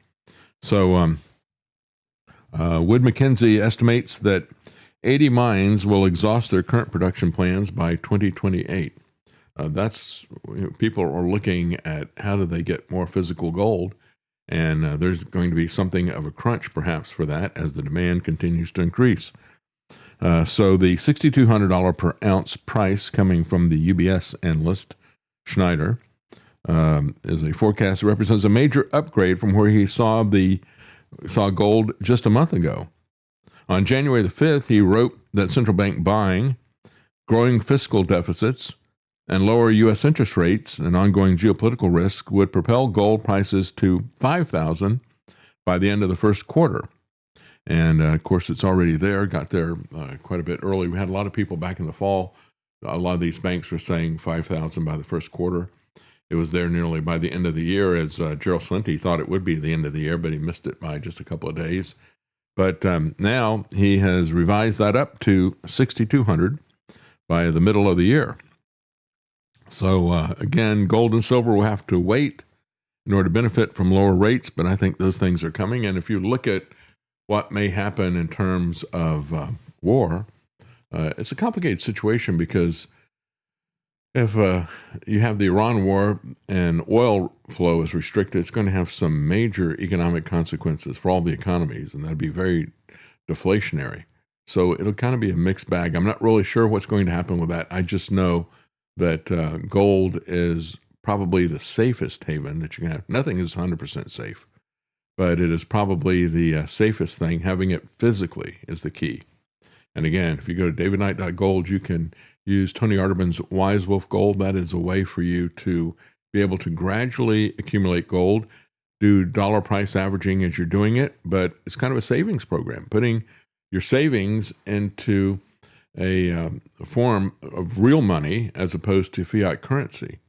So Wood Mackenzie estimates that 80 mines will exhaust their current production plans by 2028. People are looking at how do they get more physical gold, and there's going to be something of a crunch perhaps for that as the demand continues to increase. So the $6,200 per ounce price coming from the UBS analyst Schneider is a forecast that represents a major upgrade from where he saw gold just a month ago. On January the 5th, he wrote that central bank buying, growing fiscal deficits, and lower U.S. interest rates and ongoing geopolitical risk would propel gold prices to $5,000 by the end of the first quarter. And, of course, it's already there, got there quite a bit early. We had a lot of people back in the fall. A lot of these banks were saying 5,000 by the first quarter. It was there nearly by the end of the year, as Gerald Slinty thought it would be the end of the year, but he missed it by just a couple of days. But now he has revised that up to 6,200 by the middle of the year. So again, gold and silver will have to wait in order to benefit from lower rates, but I think those things are coming. And if you look at what may happen in terms of war, it's a complicated situation, because if you have the Iran war and oil flow is restricted, it's going to have some major economic consequences for all the economies, and that'd be very deflationary. So it'll kind of be a mixed bag. I'm not really sure what's going to happen with that. I just know that gold is probably the safest haven that you can have. Nothing is 100% safe, but it is probably the safest thing. Having it physically is the key. And again, if you go to davidknight.gold, you can use Tony Arterburn's Wise Wolf Gold. That is a way for you to be able to gradually accumulate gold, do dollar price averaging as you're doing it, but it's kind of a savings program, putting your savings into a form of real money as opposed to fiat currency.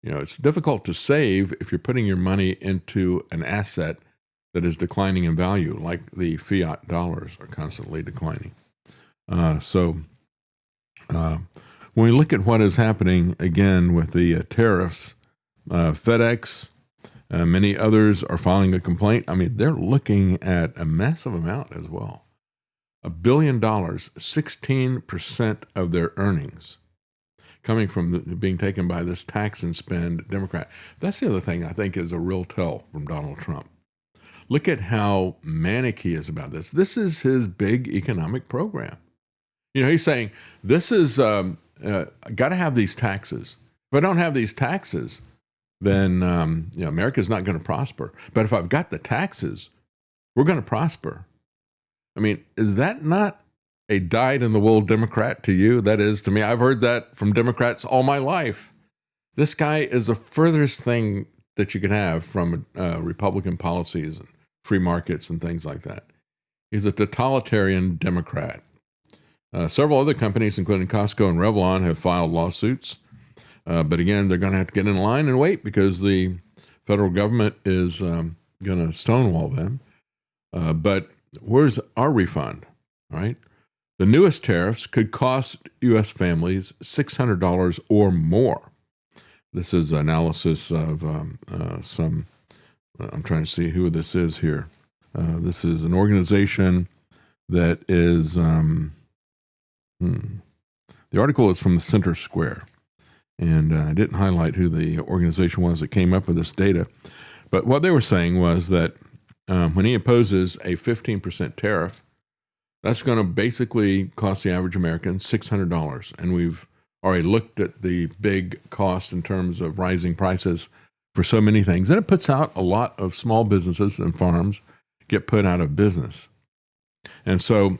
You know, it's difficult to save if you're putting your money into an asset that is declining in value, like the fiat dollars are constantly declining. When we look at what is happening again with the tariffs, FedEx, many others are filing a complaint. I mean, they're looking at a massive amount as well. $1 billion, 16% of their earnings coming from being taken by this tax and spend Democrat. That's the other thing I think is a real tell from Donald Trump. Look at how manic he is about this. This is his big economic program. You know, he's saying, this is, got to have these taxes. If I don't have these taxes, then America's not going to prosper. But if I've got the taxes, we're going to prosper. I mean, is that not a dyed-in-the-wool Democrat to you? That is to me. I've heard that from Democrats all my life. This guy is the furthest thing that you can have from Republican policies and free markets and things like that. He's a totalitarian Democrat. Several other companies, including Costco and Revlon, have filed lawsuits. But again, they're going to have to get in line and wait because the federal government is going to stonewall them. But where's our refund, right? The newest tariffs could cost U.S. families $600 or more. This is analysis of some, I'm trying to see who this is here. This is an organization that is, the article is from the Center Square. And I didn't highlight who the organization was that came up with this data. But what they were saying was that when he imposes a 15% tariff, that's going to basically cost the average American $600. And we've already looked at the big cost in terms of rising prices for so many things. And it puts out a lot of small businesses and farms get put out of business. And so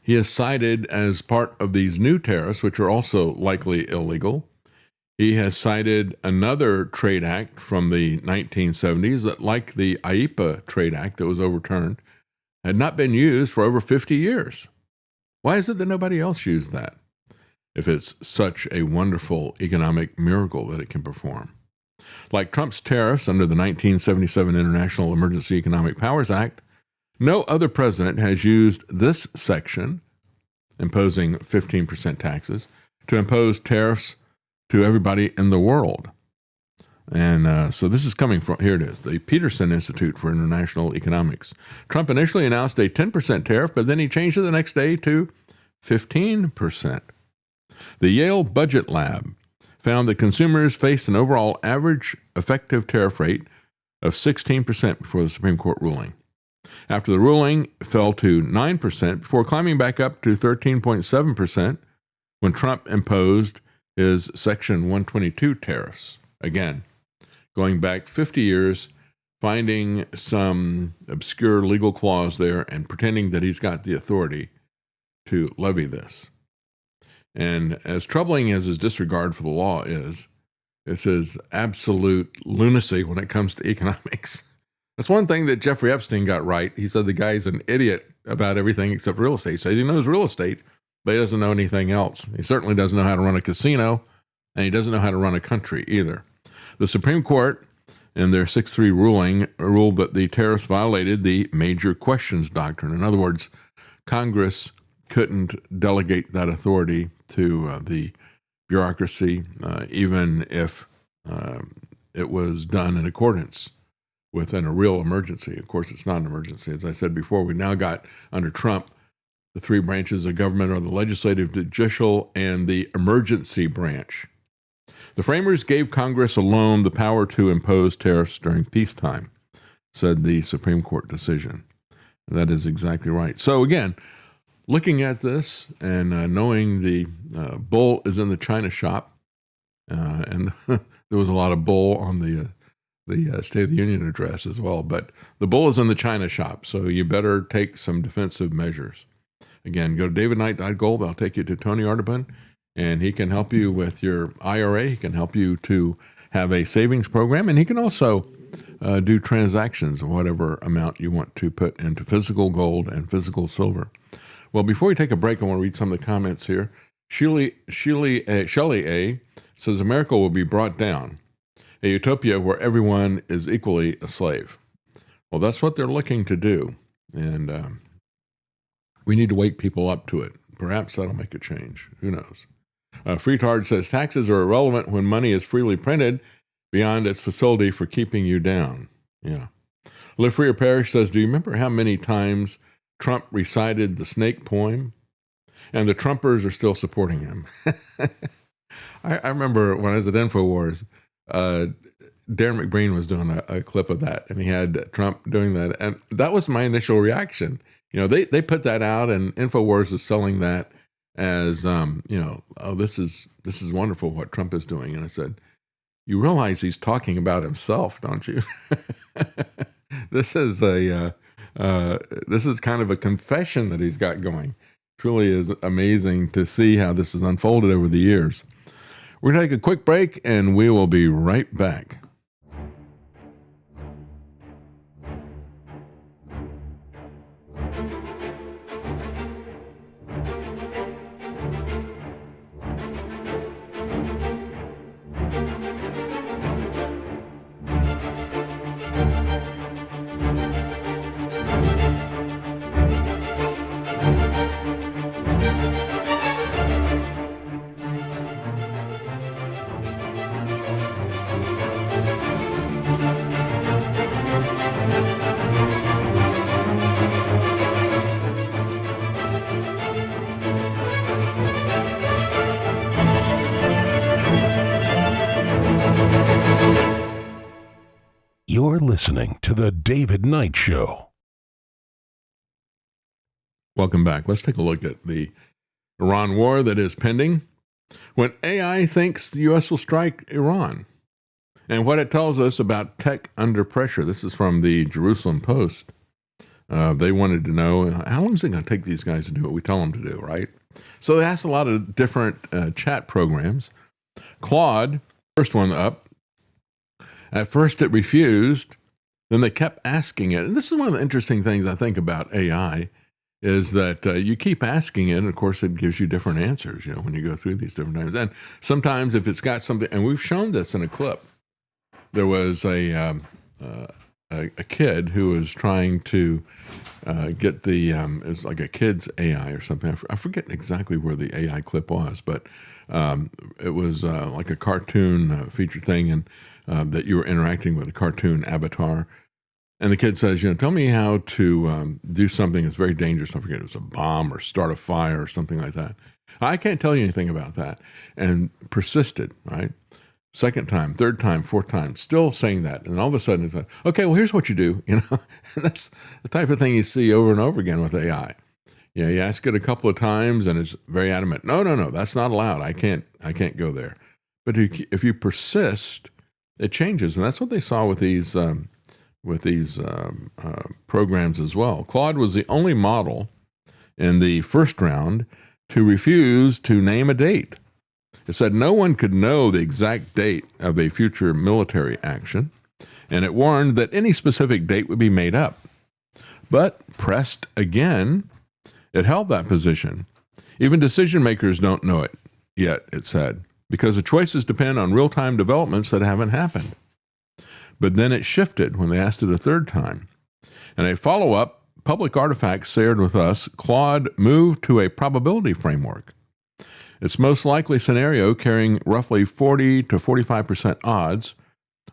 he has cited, as part of these new tariffs, which are also likely illegal, he has cited another trade act from the 1970s that, like the IEEPA trade act that was overturned, had not been used for over 50 years. Why is it that nobody else used that, if it's such a wonderful economic miracle that it can perform? Like Trump's tariffs under the 1977 International Emergency Economic Powers Act, no other president has used this section, imposing 15% taxes, to impose tariffs to everybody in the world. And so this is coming from, here it is, the Peterson Institute for International Economics. Trump initially announced a 10% tariff, but then he changed it the next day to 15%. The Yale Budget Lab found that consumers faced an overall average effective tariff rate of 16% before the Supreme Court ruling. After the ruling fell to 9% before climbing back up to 13.7% when Trump imposed his Section 122 tariffs. Again, going back 50 years, finding some obscure legal clause there and pretending that he's got the authority to levy this. And as troubling as his disregard for the law is, it's his absolute lunacy when it comes to economics. That's one thing that Jeffrey Epstein got right. He said the guy's an idiot about everything except real estate. He said he knows real estate, but he doesn't know anything else. He certainly doesn't know how to run a casino, and he doesn't know how to run a country either. The Supreme Court, in their 6-3 ruling, ruled that the tariffs violated the major questions doctrine. In other words, Congress couldn't delegate that authority to the bureaucracy, even if it was done in accordance within a real emergency. Of course, it's not an emergency. As I said before, we now got, under Trump, the 3 branches of government are the legislative, judicial, and the emergency branch. The framers gave Congress alone the power to impose tariffs during peacetime, said the Supreme Court decision. And that is exactly right. So again, looking at this and knowing the bull is in the china shop, and there was a lot of bull on the State of the Union address as well, but the bull is in the china shop, so you better take some defensive measures. Again, go to davidknight.gold. I'll take you to Tony Artaban, and he can help you with your IRA. He can help you to have a savings program, and he can also do transactions of whatever amount you want to put into physical gold and physical silver. Well, before we take a break, I want to read some of the comments here. Shelley A. says, America will be brought down, a utopia where everyone is equally a slave. Well, that's what they're looking to do, and we need to wake people up to it. Perhaps that'll make a change. Who knows? Freetard says, taxes are irrelevant when money is freely printed beyond its facility for keeping you down. Yeah. Live Free or Perish says, do you remember how many times Trump recited the snake poem? And the Trumpers are still supporting him. I remember when I was at InfoWars, Darren McBreen was doing a clip of that, and he had Trump doing that. And that was my initial reaction. You know, they put that out, and InfoWars is selling that as, oh, this is wonderful what Trump is doing. And I said, you realize he's talking about himself, don't you? This is kind of a confession that he's got going. It really is amazing to see how this has unfolded over the years. We're going to take a quick break, and we will be right back.
You're listening to The David Knight Show.
Welcome back. Let's take a look at the Iran war that is pending. When AI thinks the U.S. will strike Iran, and what it tells us about tech under pressure. This is from the Jerusalem Post. They wanted to know, how long is it going to take these guys to do what we tell them to do, right? So they asked a lot of different chat programs. Claude, first one up, at first it refused, then they kept asking it. And this is one of the interesting things I think about AI, is that you keep asking it, and of course it gives you different answers, when you go through these different times. And sometimes if it's got something, and we've shown this in a clip, there was a kid who was trying to get the, it's like a kid's AI or something. I forget exactly where the AI clip was, but it was like a cartoon feature thing, and that you were interacting with a cartoon avatar. And the kid says, tell me how to do something that's very dangerous. I forget, it was a bomb or start a fire or something like that. I can't tell you anything about that. And persisted, right? Second time, third time, fourth time, still saying that. And all of a sudden it's like, okay, well, here's what you do. And that's the type of thing you see over and over again with AI. You ask it a couple of times and it's very adamant. No, that's not allowed. I can't go there. But if you persist, it changes. And that's what they saw with these programs as well. Claude was the only model in the first round to refuse to name a date. It said no one could know the exact date of a future military action, and it warned that any specific date would be made up. But pressed again, it held that position. Even decision makers don't know it yet, it said, because the choices depend on real-time developments that haven't happened. But then it shifted when they asked it a third time. And a follow-up, Public Artifacts shared with us, Claude moved to a probability framework. Its most likely scenario, carrying roughly 40 to 45% odds,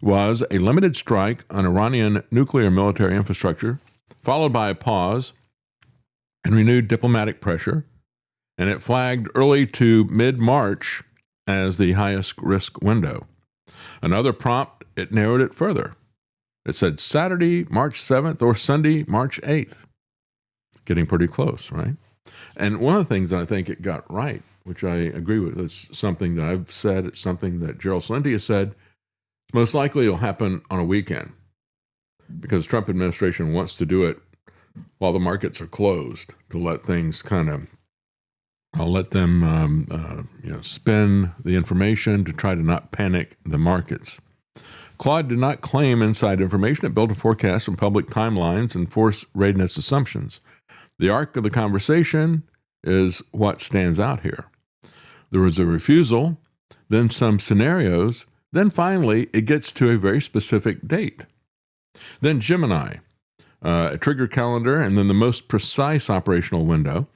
was a limited strike on Iranian nuclear military infrastructure, followed by a pause and renewed diplomatic pressure, and it flagged early to mid-March as the highest risk window. Another prompt, it narrowed it further. It said Saturday, March 7th, or Sunday, March 8th. Getting pretty close, right? And one of the things that I think it got right, which I agree with, it's something that I've said, it's something that Gerald Celente has said, most likely it'll happen on a weekend because the Trump administration wants to do it while the markets are closed, to let things kind of, I'll let them spin the information to try to not panic the markets. Claude did not claim inside information. It built a forecast from public timelines and force readiness assumptions. The arc of the conversation is what stands out here. There was a refusal, then some scenarios, then finally it gets to a very specific date. Then Gemini, a trigger calendar, and then the most precise operational window.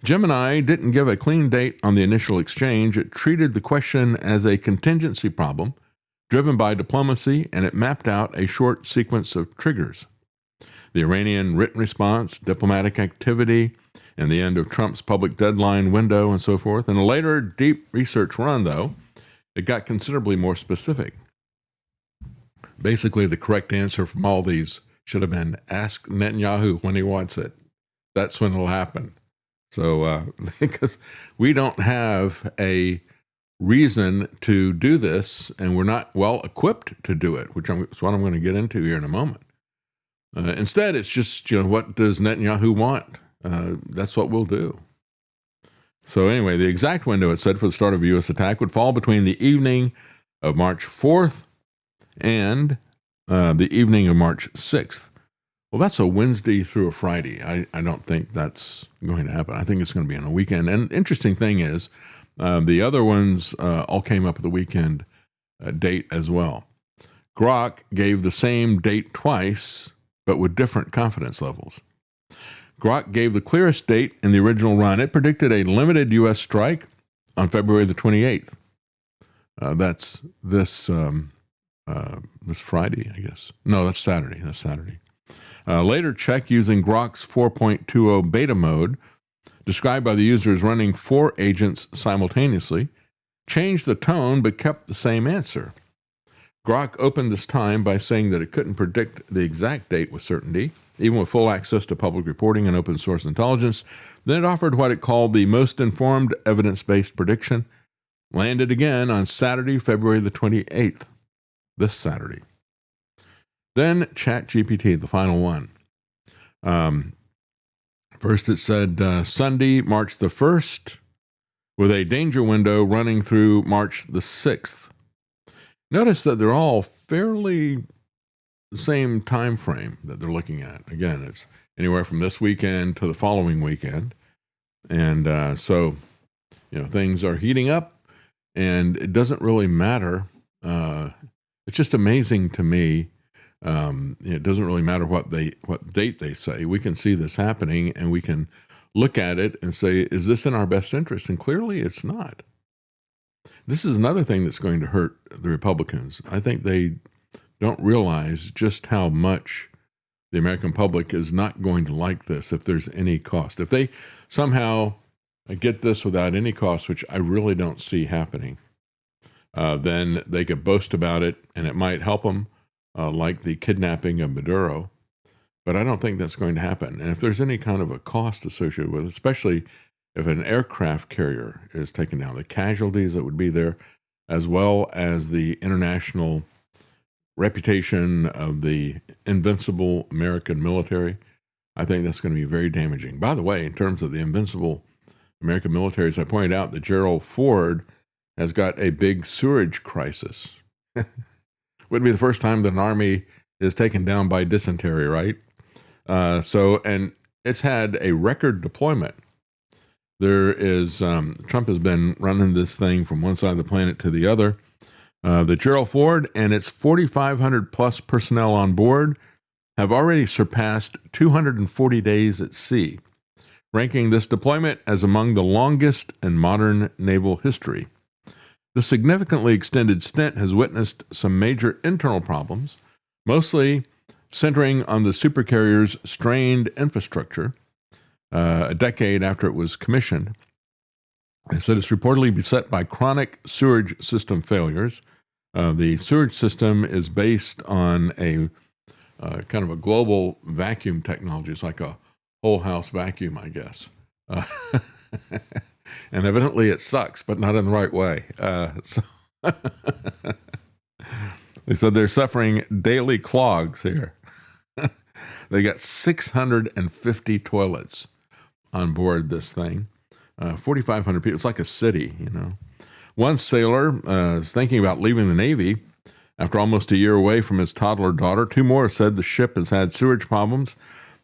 Gemini didn't give a clean date on the initial exchange. It treated the question as a contingency problem driven by diplomacy, and it mapped out a short sequence of triggers. The Iranian written response, diplomatic activity, and the end of Trump's public deadline window and so forth. In a later deep research run, though, it got considerably more specific. Basically, the correct answer from all these should have been ask Netanyahu when he wants it. That's when it'll happen. So, because we don't have a reason to do this, and we're not well equipped to do it, which is what I'm going to get into here in a moment. Instead, it's just, what does Netanyahu want? That's what we'll do. So anyway, the exact window, it said, for the start of a U.S. attack would fall between the evening of March 4th and the evening of March 6th. Well, that's a Wednesday through a Friday. I don't think that's going to happen. I think it's going to be on a weekend. And interesting thing is, the other ones all came up at the weekend date as well. Grok gave the same date twice, but with different confidence levels. Grok gave the clearest date in the original run. It predicted a limited U.S. strike on February the 28th. That's this Friday, I guess. No, that's Saturday. Later check using Grok's 4.20 beta mode, described by the user as running 4 agents simultaneously, changed the tone but kept the same answer. Grok opened this time by saying that it couldn't predict the exact date with certainty, even with full access to public reporting and open source intelligence. Then it offered what it called the most informed evidence-based prediction, landed again on Saturday, February the 28th, this Saturday. Then ChatGPT, the final one. First it said Sunday, March the 1st, with a danger window running through March the 6th. Notice that they're all fairly the same time frame that they're looking at. Again, it's anywhere from this weekend to the following weekend. And so, things are heating up, and it doesn't really matter. It's just amazing to me. It doesn't really matter what date they say. We can see this happening, and we can look at it and say, is this in our best interest? And clearly it's not. This is another thing that's going to hurt the Republicans. I think they don't realize just how much the American public is not going to like this if there's any cost. If they somehow get this without any cost, which I really don't see happening, then they could boast about it, and it might help them, like the kidnapping of Maduro. But I don't think that's going to happen. And if there's any kind of a cost associated with it, especially if an aircraft carrier is taken down, the casualties that would be there, as well as the international reputation of the invincible American military, I think that's going to be very damaging. By the way, in terms of the invincible American military, as I pointed out, that Gerald Ford has got a big sewerage crisis. Wouldn't be the first time that an army is taken down by dysentery, right? And it's had a record deployment. There is, Trump has been running this thing from one side of the planet to the other. The Gerald Ford and its 4,500 plus personnel on board have already surpassed 240 days at sea, ranking this deployment as among the longest in modern naval history. The significantly extended stint has witnessed some major internal problems, mostly centering on the supercarrier's strained infrastructure. A decade after it was commissioned, they said it's reportedly beset by chronic sewage system failures. The sewage system is based on a kind of a global vacuum technology. It's like a whole house vacuum, I guess. And evidently it sucks, but not in the right way. They said they're suffering daily clogs here. They got 650 toilets on board this thing. 4,500 people. It's like a city, One sailor is thinking about leaving the Navy after almost a year away from his toddler daughter. 2 more said the ship has had sewage problems.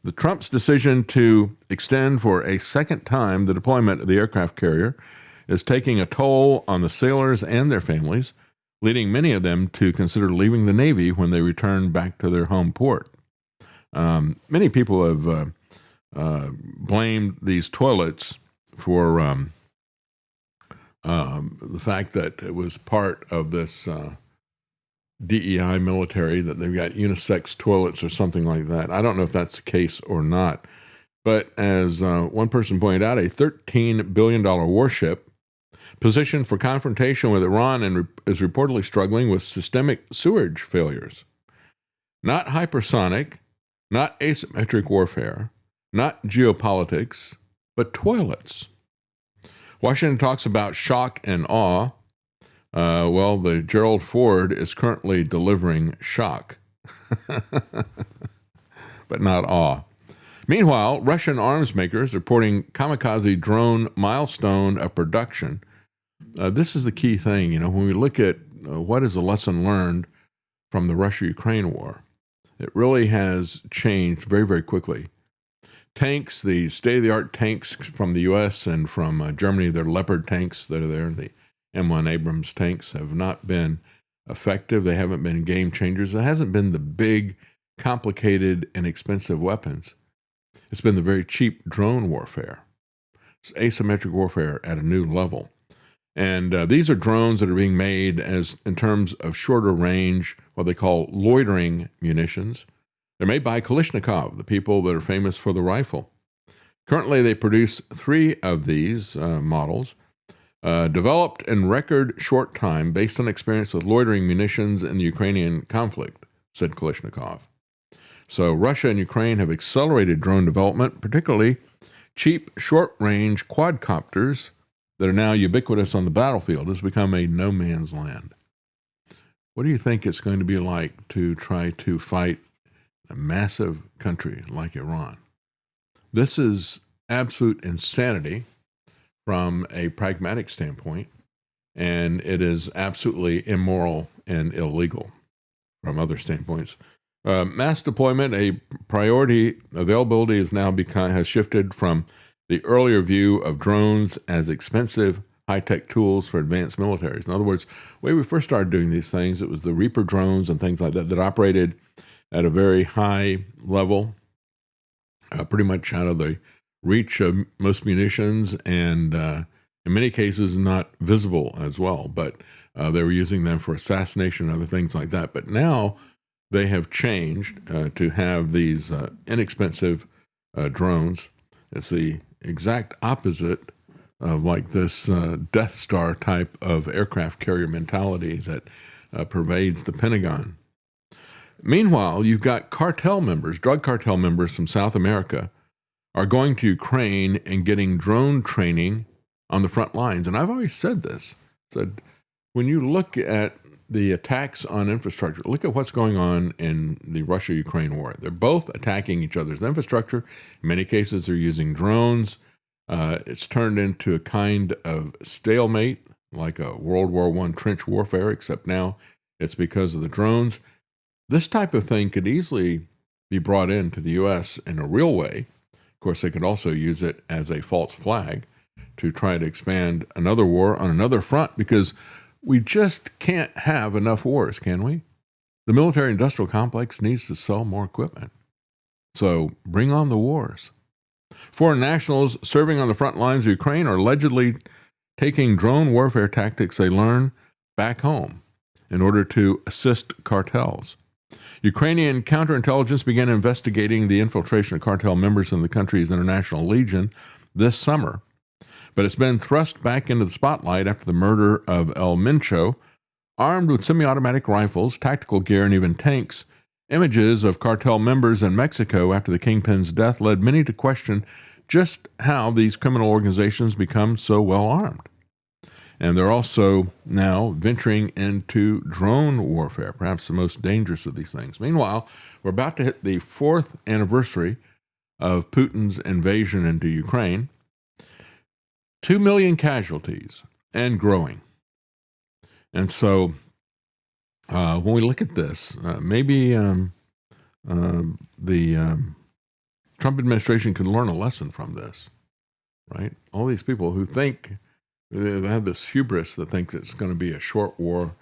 The Trump's decision to extend for a second time the deployment of the aircraft carrier is taking a toll on the sailors and their families, leading many of them to consider leaving the Navy when they return back to their home port. Many people have blamed these toilets for the fact that it was part of this DEI military, that they've got unisex toilets or something like that. I don't know if that's the case or not. But as one person pointed out, a $13 billion warship positioned for confrontation with Iran and is reportedly struggling with systemic sewage failures. Not hypersonic, not asymmetric warfare, not geopolitics, but toilets. Washington talks about shock and awe. Well, the Gerald Ford is currently delivering shock, but not awe. Meanwhile, Russian arms makers reporting kamikaze drone milestone of production. This is the key thing, when we look at what is the lesson learned from the Russia-Ukraine war. It really has changed very, very quickly. Tanks, the state-of-the-art tanks from the U.S. and from Germany, they're Leopard tanks that are there, the M1 Abrams tanks, have not been effective. They haven't been game changers. It hasn't been the big, complicated, and expensive weapons. It's been the very cheap drone warfare. It's asymmetric warfare at a new level. And these are drones that are being made as in terms of shorter range, what they call loitering munitions. They're made by Kalashnikov, the people that are famous for the rifle. Currently, they produce 3 of these models, developed in record short time based on experience with loitering munitions in the Ukrainian conflict, said Kalashnikov. So Russia and Ukraine have accelerated drone development, particularly cheap, short-range quadcopters that are now ubiquitous on the battlefield. It's become a no man's land. What do you think it's going to be like to try to fight a massive country like Iran? This is absolute insanity from a pragmatic standpoint, and it is absolutely immoral and illegal from other standpoints. Mass deployment, a priority availability has shifted from the earlier view of drones as expensive high-tech tools for advanced militaries. In other words, the way we first started doing these things, it was the Reaper drones and things like that that operated at a very high level, pretty much out of the reach of most munitions, and in many cases not visible as well. But they were using them for assassination and other things like that. But now they have changed to have these inexpensive drones. It's the exact opposite of like this Death Star type of aircraft carrier mentality that pervades the Pentagon. Meanwhile, you've got cartel members, drug cartel members from South America are going to Ukraine and getting drone training on the front lines. And I've always said this, when you look at the attacks on infrastructure, look at what's going on in the Russia-Ukraine war. They're both attacking each other's infrastructure. In many cases, they're using drones. It's turned into a kind of stalemate, like a World War I trench warfare, except now it's because of the drones. This type of thing could easily be brought into the U.S. in a real way. Of course, they could also use it as a false flag to try to expand another war on another front, because we just can't have enough wars, can we? The military-industrial complex needs to sell more equipment. So bring on the wars. Foreign nationals serving on the front lines of Ukraine are allegedly taking drone warfare tactics they learn back home in order to assist cartels. Ukrainian counterintelligence began investigating the infiltration of cartel members in the country's international legion this summer, but it's been thrust back into the spotlight after the murder of El Mincho, armed with semi-automatic rifles, tactical gear, and even tanks. Images of cartel members in Mexico after the kingpin's death led many to question just how these criminal organizations become so well armed. And they're also now venturing into drone warfare, perhaps the most dangerous of these things. Meanwhile, we're about to hit the 4th anniversary of Putin's invasion into Ukraine. 2 million casualties and growing. And so when we look at this, maybe the Trump administration could learn a lesson from this, right? All these people who think they have this hubris that thinks it's going to be a short war.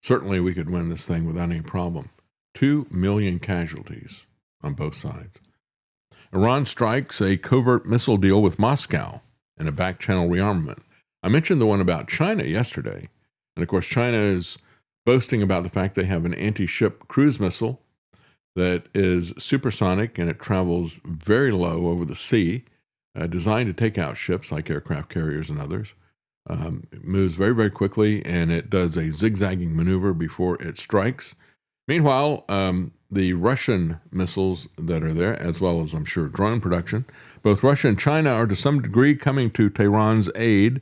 Certainly we could win this thing without any problem. 2 million casualties on both sides. Iran strikes a covert missile deal with Moscow and a back-channel rearmament. I mentioned the one about China yesterday. And of course, China is boasting about the fact they have an anti-ship cruise missile that is supersonic and it travels very low over the sea, designed to take out ships like aircraft carriers and others. It moves very, very quickly, and it does a zigzagging maneuver before it strikes. Meanwhile, the Russian missiles that are there, as well as, I'm sure, drone production, both Russia and China are to some degree coming to Tehran's aid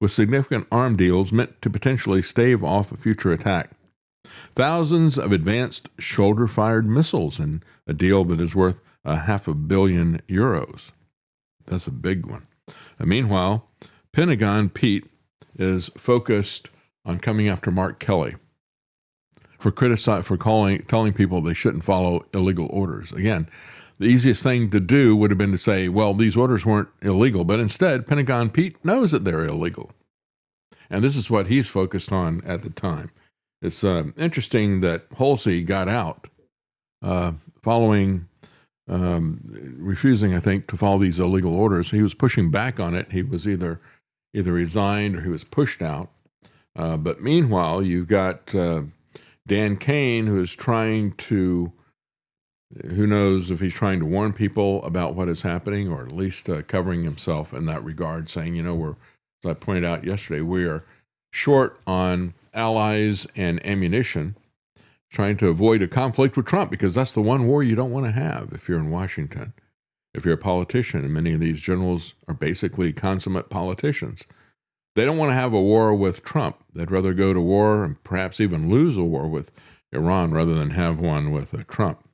with significant arm deals meant to potentially stave off a future attack. Thousands of advanced shoulder-fired missiles in a deal that is worth €500 million. That's a big one. Meanwhile, Pentagon Pete is focused on coming after Mark Kelly for telling people they shouldn't follow illegal orders. Again, the easiest thing to do would have been to say, well, these orders weren't illegal, but instead, Pentagon Pete knows that they're illegal. And this is what he's focused on at the time. It's interesting that Halsey got out following refusing, I think, to follow these illegal orders. He was pushing back on it. He was either resigned or he was pushed out. But meanwhile, you've got Dan Kane, who is trying to, who knows if he's trying to warn people about what is happening, or at least covering himself in that regard, saying, we're, as I pointed out yesterday, we are short on allies and ammunition, trying to avoid a conflict with Trump, because that's the one war you don't want to have if you're in Washington, if you're a politician. And many of these generals are basically consummate politicians. They don't want to have a war with Trump. They'd rather go to war and perhaps even lose a war with Iran rather than have one with Trump.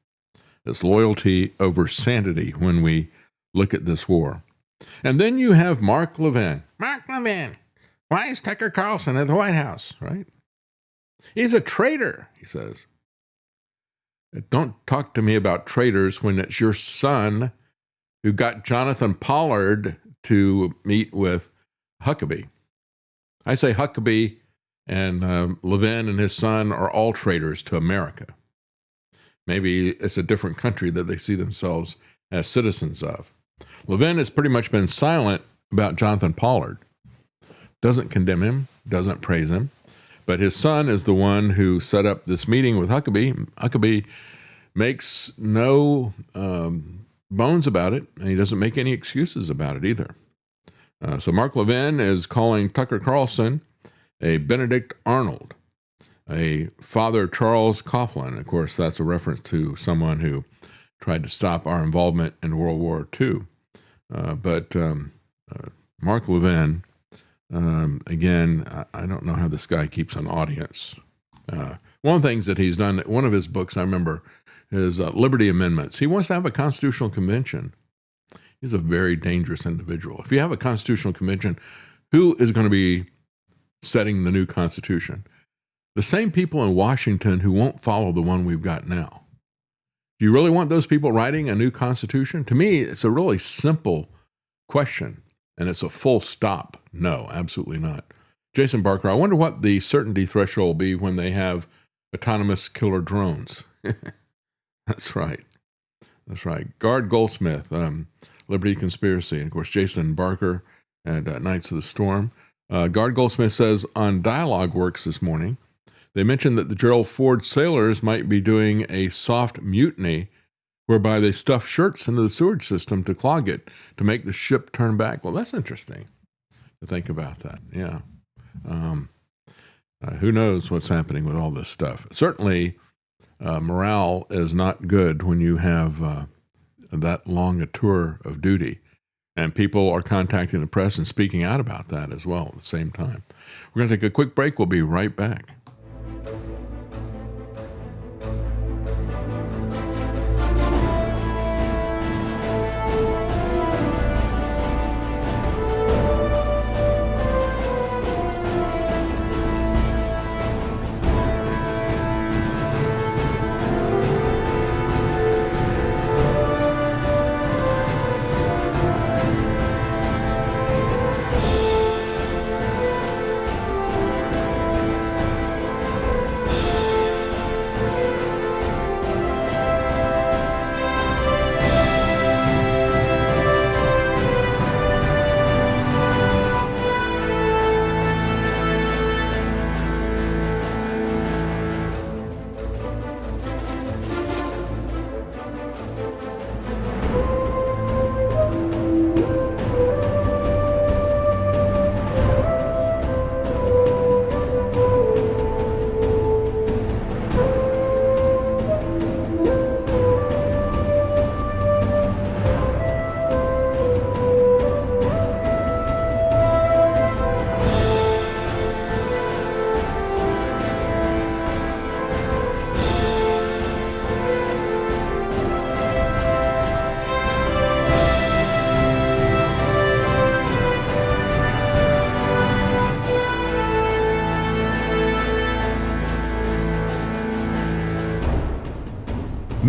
It's loyalty over sanity when we look at this war. And then you have Mark Levin. Mark Levin. Why is Tucker Carlson at the White House, right? He's a traitor, he says. Don't talk to me about traitors when it's your son who got Jonathan Pollard to meet with Huckabee. I say Huckabee and Levin and his son are all traitors to America. Maybe it's a different country that they see themselves as citizens of. Levin has pretty much been silent about Jonathan Pollard. Doesn't condemn him, doesn't praise him. But his son is the one who set up this meeting with Huckabee. Huckabee makes no bones about it, and he doesn't make any excuses about it either. So Mark Levin is calling Tucker Carlson a Benedict Arnold, a Father Charles Coughlin. Of course, that's a reference to someone who tried to stop our involvement in World War II. But Mark Levin, again, I don't know how this guy keeps an audience. One of the things that he's done, one of his books, I remember, is Liberty Amendments. He wants to have a constitutional convention. He's a very dangerous individual. If you have a constitutional convention, who is going to be setting the new Constitution? The same people in Washington who won't follow the one we've got now. Do you really want those people writing a new Constitution? To me, it's a really simple question, and it's a full stop. No, absolutely not. Jason Barker, I wonder what the certainty threshold will be when they have autonomous killer drones. That's right. That's right. Guard Goldsmith, Liberty Conspiracy, and of course, Jason Barker at Knights of the Storm. Guard Goldsmith says on Dialogue Works this morning, they mentioned that the Gerald Ford sailors might be doing a soft mutiny whereby they stuff shirts into the sewage system to clog it, to make the ship turn back. Well, that's interesting to think about that. Yeah. Who knows what's happening with all this stuff? Certainly, morale is not good when you have that long a tour of duty. And people are contacting the press and speaking out about that as well at the same time. We're going to take a quick break. We'll be right back.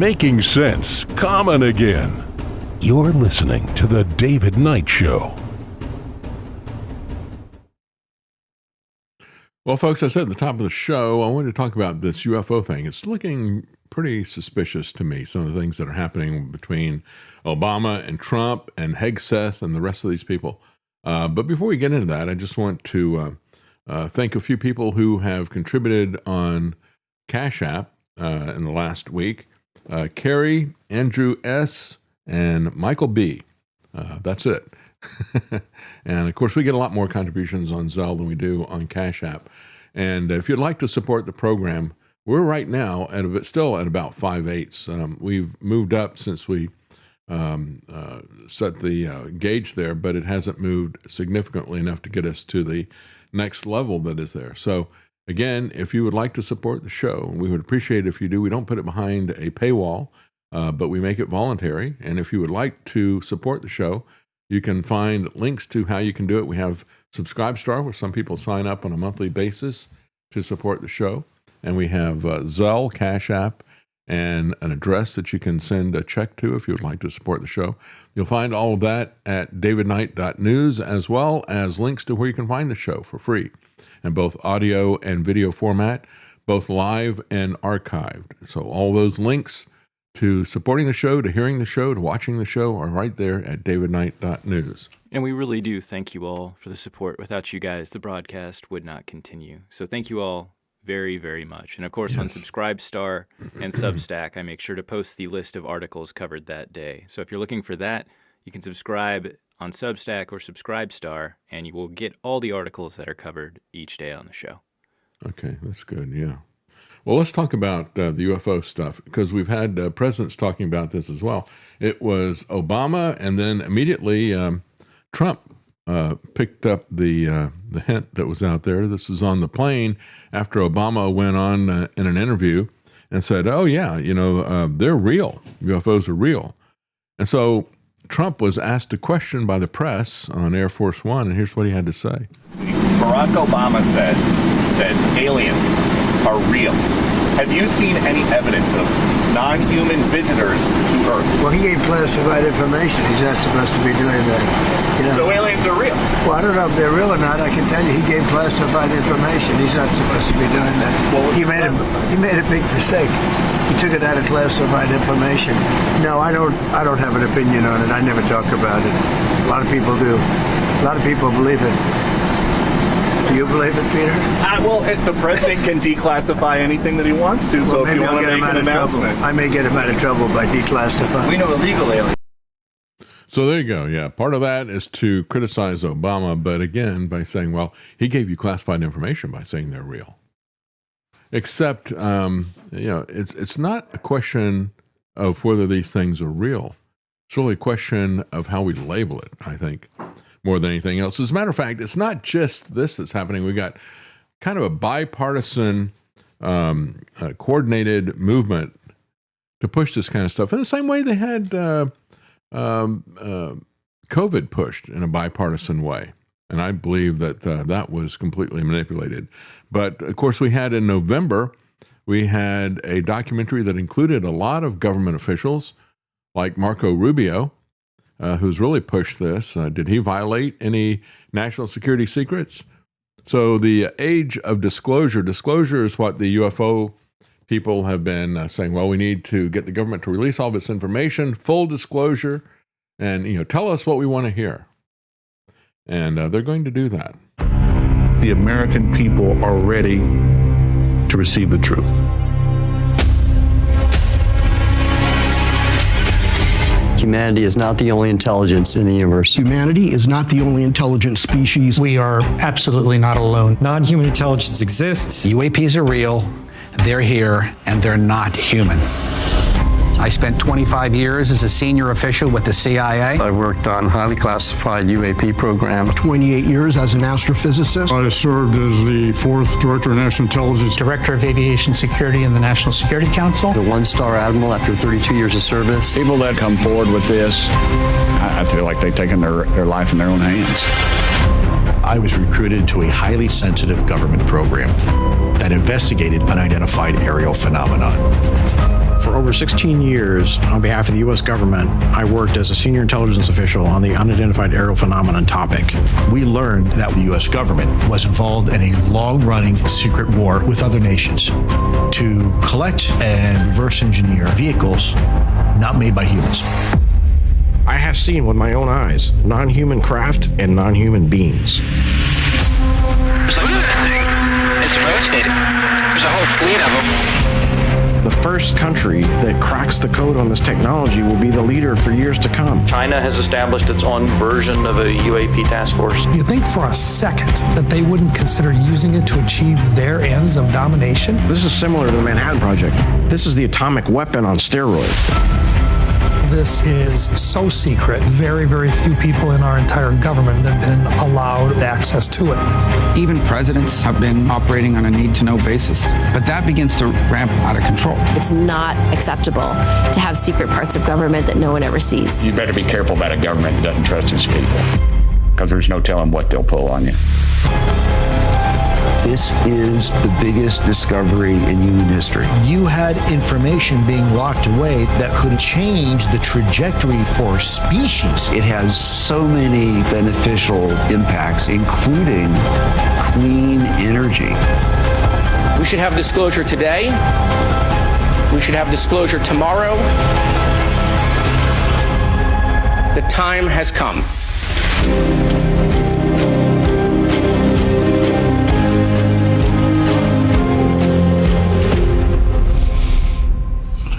making sense common again. You're listening to The David Knight Show.
Well, folks, I said at the top of the show, I wanted to talk about this UFO thing. It's looking pretty suspicious to me, some of the things that are happening between Obama and Trump and Hegseth and the rest of these people. But before we get into that, I just want to thank a few people who have contributed on Cash App in the last week. Carrie, Andrew S., and Michael B. That's it. And of course, we get a lot more contributions on Zelle than we do on Cash App. And if you'd like to support the program, we're right now still at about 5/8. We've moved up since we set the gauge there, but it hasn't moved significantly enough to get us to the next level that is there. So again, if you would like to support the show, we would appreciate it if you do. We don't put it behind a paywall, but we make it voluntary. And if you would like to support the show, you can find links to how you can do it. We have Subscribestar, where some people sign up on a monthly basis to support the show. And we have Zelle, Cash App, and an address that you can send a check to if you would like to support the show. You'll find all of that at davidknight.news, as well as links to where you can find the show for free in both audio and video format, both live and archived. So all those links to supporting the show, to hearing the show, to watching the show are right there at davidknight.news.
And we really do thank you all for the support. Without you guys, the broadcast would not continue. So thank you all very, very much. And of course, on Subscribestar and Substack, I make sure to post the list of articles covered that day. So if you're looking for that, you can subscribe on Substack or Subscribestar, and you will get all the articles that are covered each day on the show.
Okay, that's good, yeah. Well, let's talk about the UFO stuff, because we've had presidents talking about this as well. It was Obama, and then immediately Trump picked up the hint that was out there. This is on the plane after Obama went on in an interview and said, oh, yeah, they're real. UFOs are real. And so Trump was asked a question by the press on Air Force One, and here's what he had to say.
Barack Obama said that aliens are real. Have you seen any evidence of non-human visitors to Earth?
Well, he gave classified information. He's not supposed to be doing that.
So aliens are real?
Well, I don't know if they're real or not. I can tell you he gave classified information. He's not supposed to be doing that.
Well,
he made a big mistake. He took it out of classified information. No, I don't have an opinion on it. I never talk about it. A lot of people do. A lot of people believe it. Do you believe it, Peter?
Well, the president can declassify anything that he wants to, so if you want to make an announcement.
I may get him out of trouble by declassifying.
We know illegal aliens.
So there you go. Yeah, part of that is to criticize Obama, but again, by saying, well, he gave you classified information by saying they're real. Except, it's not a question of whether these things are real. It's really a question of how we label it, I think, more than anything else. As a matter of fact, it's not just this that's happening. We got kind of a bipartisan, coordinated movement to push this kind of stuff in the same way they had COVID pushed in a bipartisan way. And I believe that that was completely manipulated. But of course, we had in November, we had a documentary that included a lot of government officials like Marco Rubio, who's really pushed this. Did he violate any national security secrets? So the age of disclosure is what the UFO people have been saying, well, we need to get the government to release all of its information, full disclosure, and tell us what we want to hear. And they're going to do that.
The American people are ready to receive the truth.
Humanity is not the only intelligence in the universe.
Humanity is not the only intelligent species.
We are absolutely not alone.
Non-human intelligence exists.
UAPs are real, they're here, and they're not human. I spent 25 years as a senior official with the CIA.
I worked on highly classified UAP program.
28 years as an astrophysicist.
I served as the 4th Director of National Intelligence.
Director of Aviation Security in the National Security Council.
The 1-star admiral after 32 years of service.
People that come forward with this, I feel like they've taken their life in their own hands.
I was recruited to a highly sensitive government program that investigated unidentified aerial phenomenon.
For over 16 years, on behalf of the U.S. government, I worked as a senior intelligence official on the unidentified aerial phenomenon topic.
We learned that the U.S. government was involved in a long-running secret war with other nations to collect and reverse engineer vehicles not made by humans.
I have seen with my own eyes non-human craft and non-human beings.
So look at that thing. It's rotating. There's a whole fleet of them.
The first country that cracks the code on this technology will be the leader for years to come.
China has established its own version of a UAP task force.
You think for a second that they wouldn't consider using it to achieve their ends of domination?
This is similar to the Manhattan Project. This is the atomic weapon on steroids.
This is so secret. Very, very few people in our entire government have been allowed access to it.
Even presidents have been operating on a need-to-know basis, but that begins to ramp out of control.
It's not acceptable to have secret parts of government that no one ever sees.
You better be careful about a government that doesn't trust its people, because there's no telling what they'll pull on you.
This is the biggest discovery in human history.
You had information being locked away that could change the trajectory for species.
It has so many beneficial impacts, including clean energy.
We should have disclosure today. We should have disclosure tomorrow. The time has come.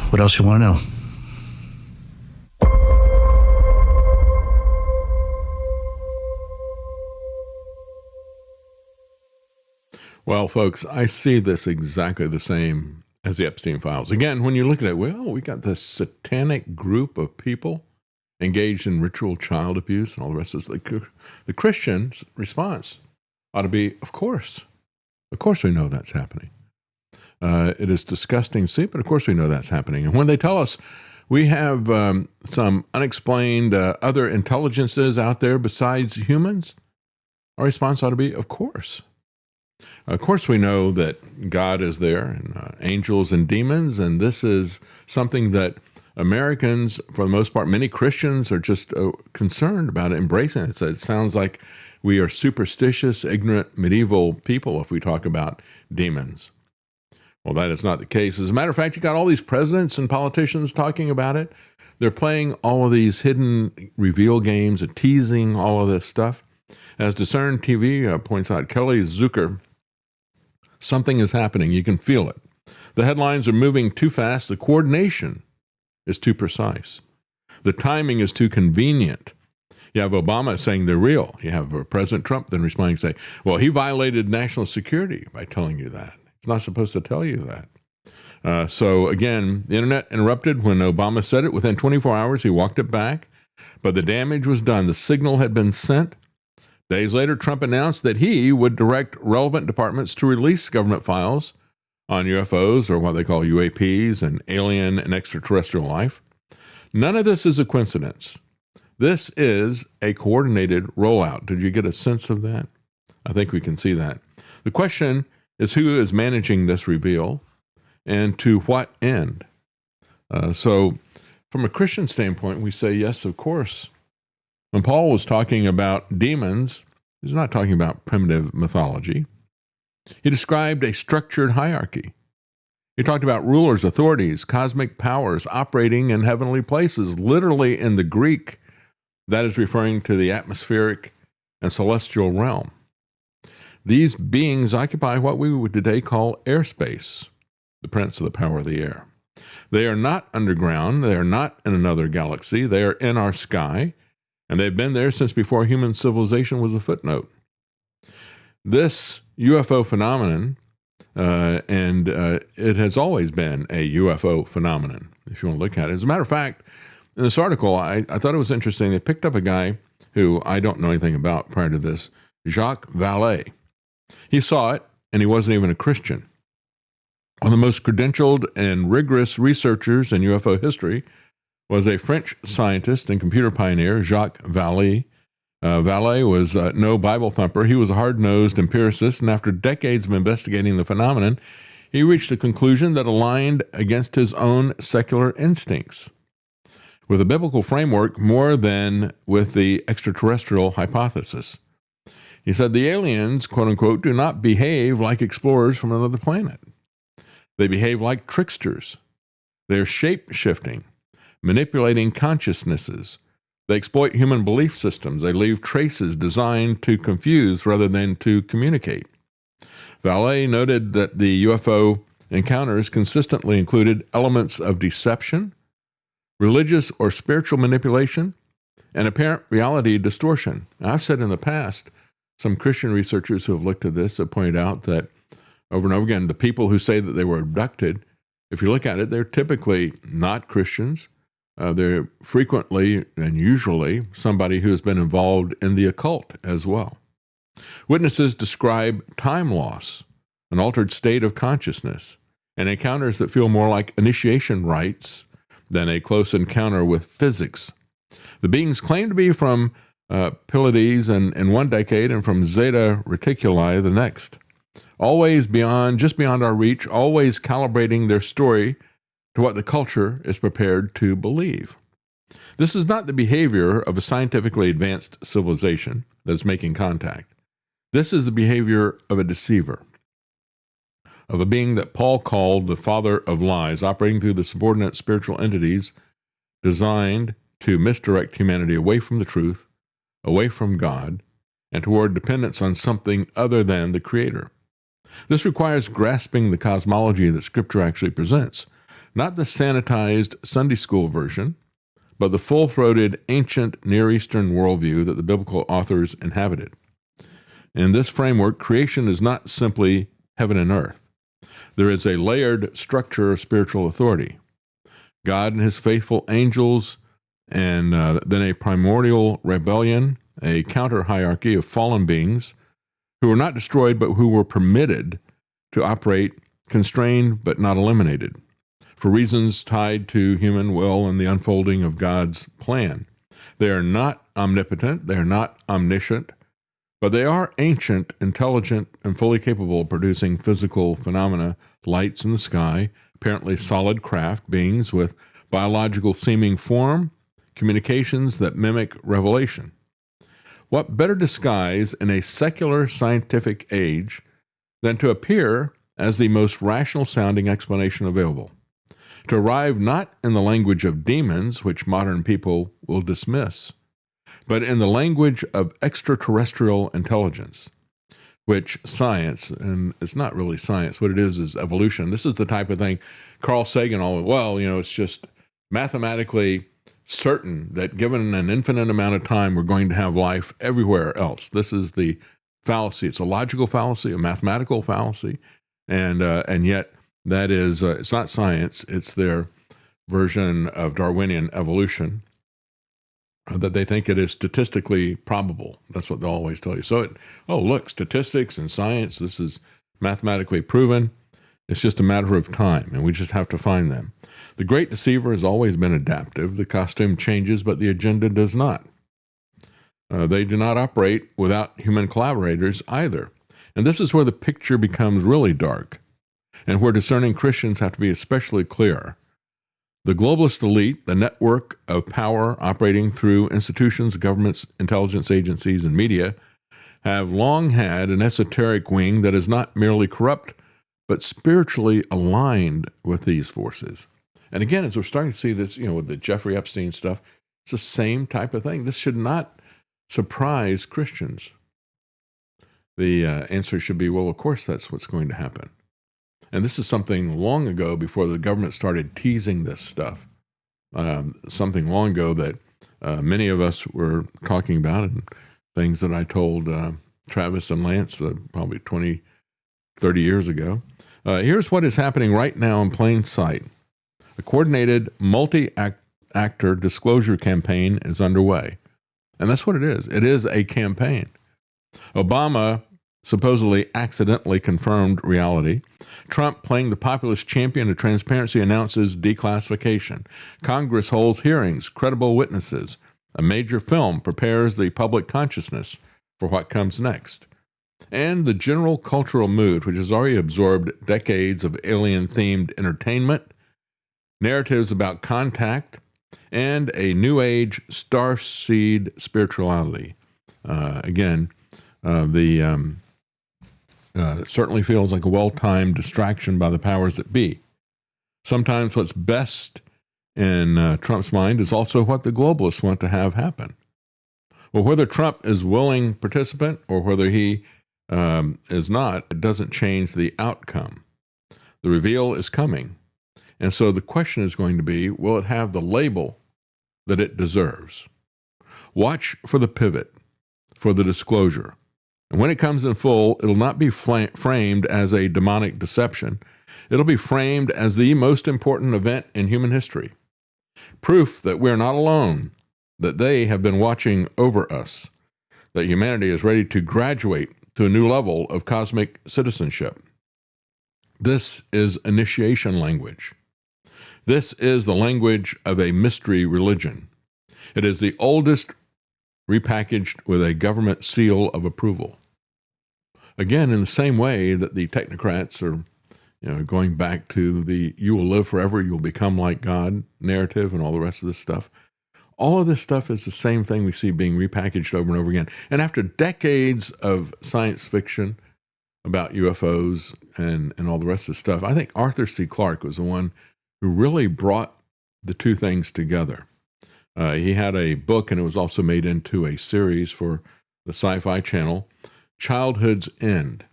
What else you want to know?
Well, folks, I see this exactly the same as the Epstein files. Again, when you look at it, well, we got this satanic group of people engaged in ritual child abuse and all the rest of it. The Christian's response ought to be, of course we know that's happening. It is disgusting to see, but of course we know that's happening. And when they tell us we have some unexplained other intelligences out there besides humans, our response ought to be, of course. Of course we know that God is there, and angels and demons, and this is something that Americans, for the most part, many Christians are just concerned about it, embracing it. So it sounds like we are superstitious, ignorant, medieval people if we talk about demons. Well, that is not the case. As a matter of fact, you got all these presidents and politicians talking about it. They're playing all of these hidden reveal games and teasing all of this stuff. As Discern TV points out, Kelly Zucker, something is happening. You can feel it. The headlines are moving too fast. The coordination is too precise. The timing is too convenient. You have Obama saying they're real. You have President Trump then responding saying, well, he violated national security by telling you that. It's not supposed to tell you that. So again, the internet interrupted when Obama said it. Within 24 hours, he walked it back, but the damage was done. The signal had been sent. Days later, Trump announced that he would direct relevant departments to release government files on UFOs, or what they call UAPs, and alien and extraterrestrial life. None of this is a coincidence. This is a coordinated rollout. Did you get a sense of that? I think we can see that. The question is who is managing this reveal and to what end? So from a Christian standpoint, we say, yes, of course. When Paul was talking about demons, he's not talking about primitive mythology. He described a structured hierarchy. He talked about rulers, authorities, cosmic powers operating in heavenly places. Literally in the Greek, that is referring to the atmospheric and celestial realm. These beings occupy what we would today call airspace, the prince of the power of the air. They are not underground. They are not in another galaxy. They are in our sky, and they've been there since before human civilization was a footnote. This UFO phenomenon, it has always been a UFO phenomenon, if you want to look at it. As a matter of fact, in this article, I thought it was interesting. They picked up a guy who I don't know anything about prior to this, Jacques Vallée. He saw it, and he wasn't even a Christian. One of the most credentialed and rigorous researchers in UFO history was a French scientist and computer pioneer, Jacques Vallée. Vallée was no Bible thumper. He was a hard-nosed empiricist, and after decades of investigating the phenomenon, He reached a conclusion that aligned against his own secular instincts, with a biblical framework more than with the extraterrestrial hypothesis. He said the aliens, quote unquote, do not behave like explorers from another planet. They behave like tricksters. They're shape-shifting, manipulating consciousnesses. They exploit human belief systems. They leave traces designed to confuse rather than to communicate. Vallée noted that the UFO encounters consistently included elements of deception, religious or spiritual manipulation, and apparent reality distortion. Now, I've said in the past, some Christian researchers who have looked at this have pointed out that over and over again, the people who say that they were abducted, if you look at it, they're typically not Christians. They're frequently and usually somebody who has been involved in the occult as well. Witnesses describe time loss, an altered state of consciousness, and encounters that feel more like initiation rites than a close encounter with physics. The beings claim to be from Pleiades in one decade and from Zeta Reticuli the next. Always just beyond our reach, always calibrating their story to what the culture is prepared to believe. This is not the behavior of a scientifically advanced civilization that's making contact. This is the behavior of a deceiver, of a being that Paul called the father of lies, operating through the subordinate spiritual entities designed to misdirect humanity away from the truth, away from God, and toward dependence on something other than the Creator. This requires grasping the cosmology that Scripture actually presents, not the sanitized Sunday school version, but the full-throated ancient Near Eastern worldview that the biblical authors inhabited. In this framework, creation is not simply heaven and earth. There is a layered structure of spiritual authority. God and his faithful angels, and then a primordial rebellion, a counter-hierarchy of fallen beings who were not destroyed but who were permitted to operate, constrained but not eliminated, for reasons tied to human will and the unfolding of God's plan. They are not omnipotent, they are not omniscient, but they are ancient, intelligent, and fully capable of producing physical phenomena, lights in the sky, apparently solid craft, beings with biological seeming form, communications that mimic revelation. What better disguise in a secular scientific age than to appear as the most rational sounding explanation available? To arrive not in the language of demons, which modern people will dismiss, but in the language of extraterrestrial intelligence, which science, and it's not really science, what it is evolution. This is the type of thing Carl Sagan it's just mathematically certain that given an infinite amount of time, we're going to have life everywhere else. This is the fallacy. It's a logical fallacy, a mathematical fallacy, and yet that is, it's not science, it's their version of Darwinian evolution, that they think it is statistically probable. That's what they'll always tell you. So, look, statistics and science, this is mathematically proven. It's just a matter of time, and we just have to find them. The great deceiver has always been adaptive. The costume changes, but the agenda does not. They do not operate without human collaborators either. And this is where the picture becomes really dark, and where discerning Christians have to be especially clear. The globalist elite, the network of power operating through institutions, governments, intelligence agencies, and media, have long had an esoteric wing that is not merely corrupt, but spiritually aligned with these forces. And again, as we're starting to see this, with the Jeffrey Epstein stuff, it's the same type of thing. This should not surprise Christians. The answer should be, well, of course that's what's going to happen. And this is something long ago, before the government started teasing this stuff, something long ago that many of us were talking about, and things that I told Travis and Lance probably 20, 30 years ago. Here's what is happening right now in plain sight. A coordinated multi-actor disclosure campaign is underway. And that's what it is. It is a campaign. Obama supposedly accidentally confirmed reality. Trump, playing the populist champion of transparency, announces declassification. Congress holds hearings, credible witnesses. A major film prepares the public consciousness for what comes next. and the general cultural mood, which has already absorbed decades of alien-themed entertainment, narratives about contact, and a New Age starseed spirituality. It certainly feels like a well-timed distraction by the powers that be. Sometimes what's best in Trump's mind is also what the globalists want to have happen. Well, whether Trump is willing participant or whether he is not, it doesn't change the outcome. The reveal is coming. And so the question is going to be, will it have the label that it deserves? Watch for the pivot, for the disclosure. And when it comes in full, it'll not be framed as a demonic deception. It'll be framed as the most important event in human history. Proof that we're not alone, that they have been watching over us, that humanity is ready to graduate to a new level of cosmic citizenship. This is initiation language. This is the language of a mystery religion. It is the oldest repackaged with a government seal of approval. Again, in the same way that the technocrats are going back to the you will live forever, you'll become like God narrative and all the rest of this stuff. All of this stuff is the same thing we see being repackaged over and over again. And after decades of science fiction about UFOs and all the rest of the stuff, I think Arthur C. Clarke was the one who really brought the two things together. He had a book, and it was also made into a series for the Sci-Fi Channel, Childhood's End.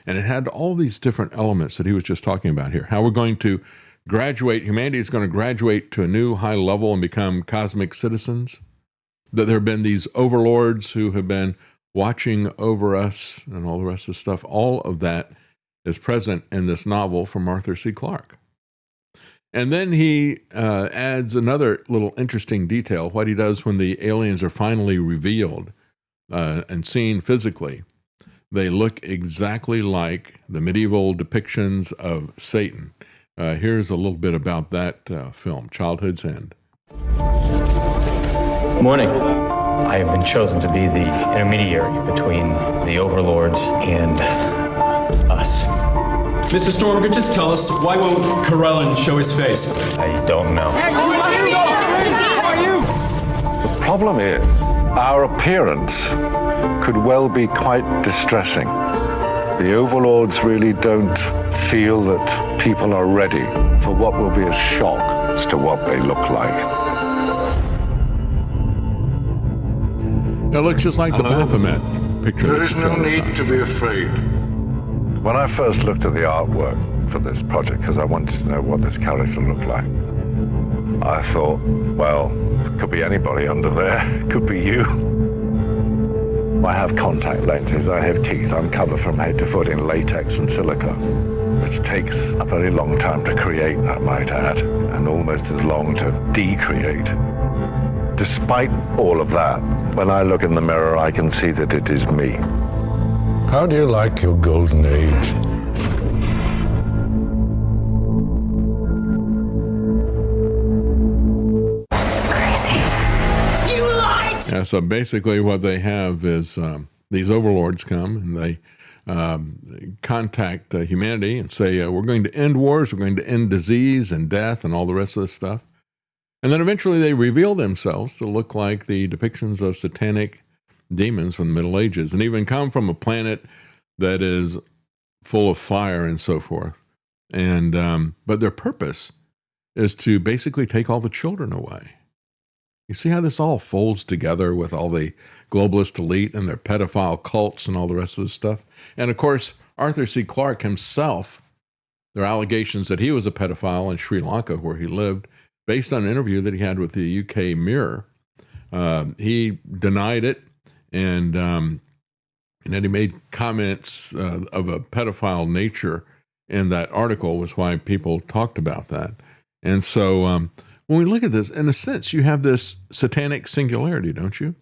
And it had all these different elements that he was just talking about here. How we're going to graduate, humanity is going to graduate to a new high level and become cosmic citizens. That there have been these overlords who have been watching over us and all the rest of the stuff. All of that is present in this novel from Arthur C. Clarke. And then he adds another little interesting detail, what he does when the aliens are finally revealed and seen physically. They look exactly like the medieval depictions of Satan. Here's a little bit about that film, Childhood's End.
Morning. I have been chosen to be the intermediary between the overlords and us.
Mr. Stormberger, just tell us, why won't Karelin show his face?
I don't know.
The problem is, our appearance could well be quite distressing. The overlords really don't feel that people are ready for what will be a shock as to what they look like.
It looks just like the Baphomet picture.
There is no need to be afraid. When I first looked at the artwork for this project, because I wanted to know what this character looked like, I thought, well, it could be anybody under there. It could be you. I have contact lenses, I have teeth, I'm covered from head to foot in latex and silica, which takes a very long time to create, I might add, and almost as long to decreate. Despite all of that, when I look in the mirror, I can see that it is me.
How do you like your golden age?
This is crazy. You lied!
Yeah, so basically what they have is these overlords come and they contact humanity and say, we're going to end wars, we're going to end disease and death and all the rest of this stuff. And then eventually they reveal themselves to look like the depictions of satanic demons from the Middle Ages, and even come from a planet that is full of fire and so forth. And but their purpose is to basically take all the children away. You see how this all folds together with all the globalist elite and their pedophile cults and all the rest of this stuff. And of course, Arthur C. Clarke himself, there are allegations that he was a pedophile in Sri Lanka where he lived, based on an interview that he had with the UK Mirror. He denied it. And then he made comments of a pedophile nature in that article, was why people talked about that. And so when we look at this, in a sense, you have this satanic singularity, don't you?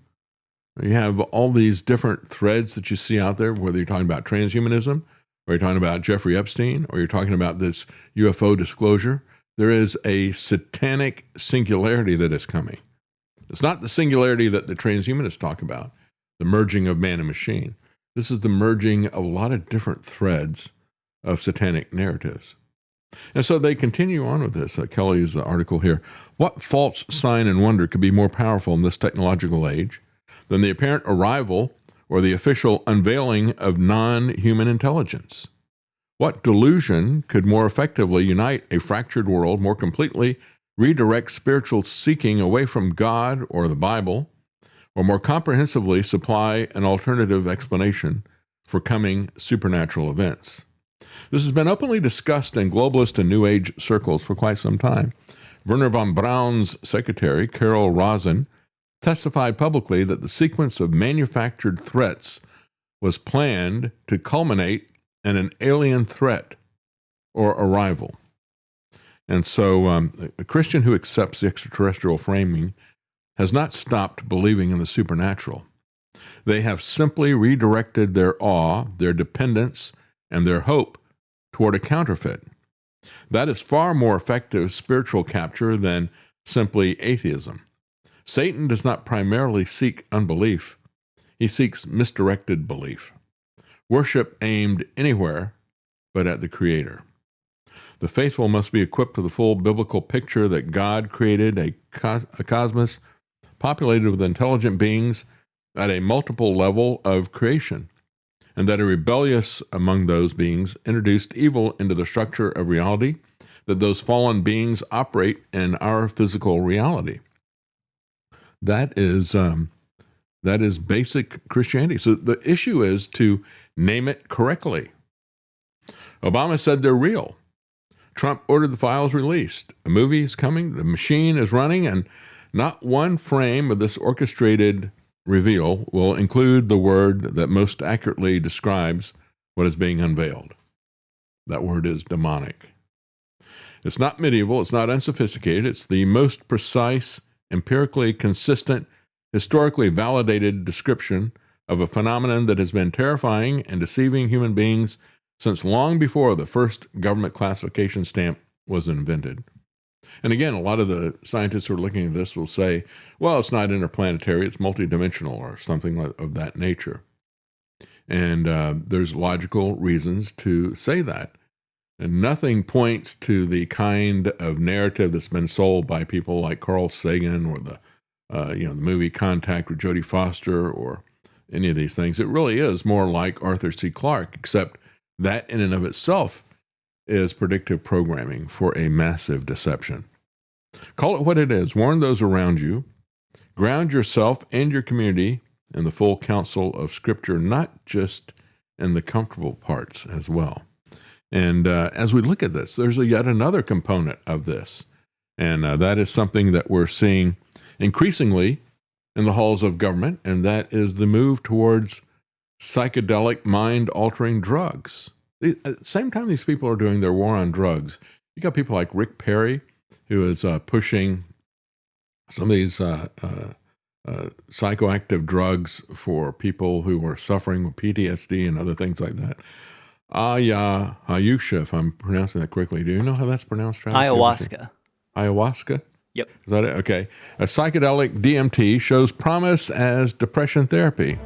You have all these different threads that you see out there, whether you're talking about transhumanism, or you're talking about Jeffrey Epstein, or you're talking about this UFO disclosure. There is a satanic singularity that is coming. It's not the singularity that the transhumanists talk about, the merging of man and machine. This is the merging of a lot of different threads of satanic narratives. And so they continue on with this. Kelly's article here. What false sign and wonder could be more powerful in this technological age than the apparent arrival or the official unveiling of non-human intelligence? What delusion could more effectively unite a fractured world, more completely redirect spiritual seeking away from God or the Bible, or more comprehensively supply an alternative explanation for coming supernatural events? This has been openly discussed in globalist and New Age circles for quite some time. Werner von Braun's secretary, Carol Rosen, testified publicly that the sequence of manufactured threats was planned to culminate in an alien threat or arrival. And so a Christian who accepts the extraterrestrial framing has not stopped believing in the supernatural. They have simply redirected their awe, their dependence, and their hope toward a counterfeit. That is far more effective spiritual capture than simply atheism. Satan does not primarily seek unbelief. He seeks misdirected belief. Worship aimed anywhere but at the Creator. The faithful must be equipped with the full biblical picture that God created a cosmos populated with intelligent beings at a multiple level of creation, and that a rebellious among those beings introduced evil into the structure of reality, that those fallen beings operate in our physical reality. That is basic Christianity. So the issue is to name it correctly. Obama said they're real. Trump ordered the files released. A movie is coming, the machine is running, and not one frame of this orchestrated reveal will include the word that most accurately describes what is being unveiled. That word is demonic. It's not medieval, it's not unsophisticated, it's the most precise, empirically consistent, historically validated description of a phenomenon that has been terrifying and deceiving human beings since long before the first government classification stamp was invented. And again, a lot of the scientists who are looking at this will say, well, it's not interplanetary, it's multidimensional or something of that nature. And there's logical reasons to say that. And nothing points to the kind of narrative that's been sold by people like Carl Sagan or the movie Contact with Jodie Foster or any of these things. It really is more like Arthur C. Clarke, except that in and of itself is predictive programming for a massive deception. Call it what it is. Warn those around you. Ground yourself and your community in the full counsel of Scripture, not just in the comfortable parts as well. And as we look at this, there's yet another component of this. And that is something that we're seeing increasingly in the halls of government, and that is the move towards psychedelic, mind-altering drugs. At the same time these people are doing their war on drugs, you got people like Rick Perry, who is pushing some of these psychoactive drugs for people who are suffering with PTSD and other things like that. Hayusha, if I'm pronouncing that correctly. Do you know how that's pronounced, Travis?
Ayahuasca.
Ayahuasca?
Yep.
Is that it? Okay. A psychedelic DMT shows promise as depression therapy.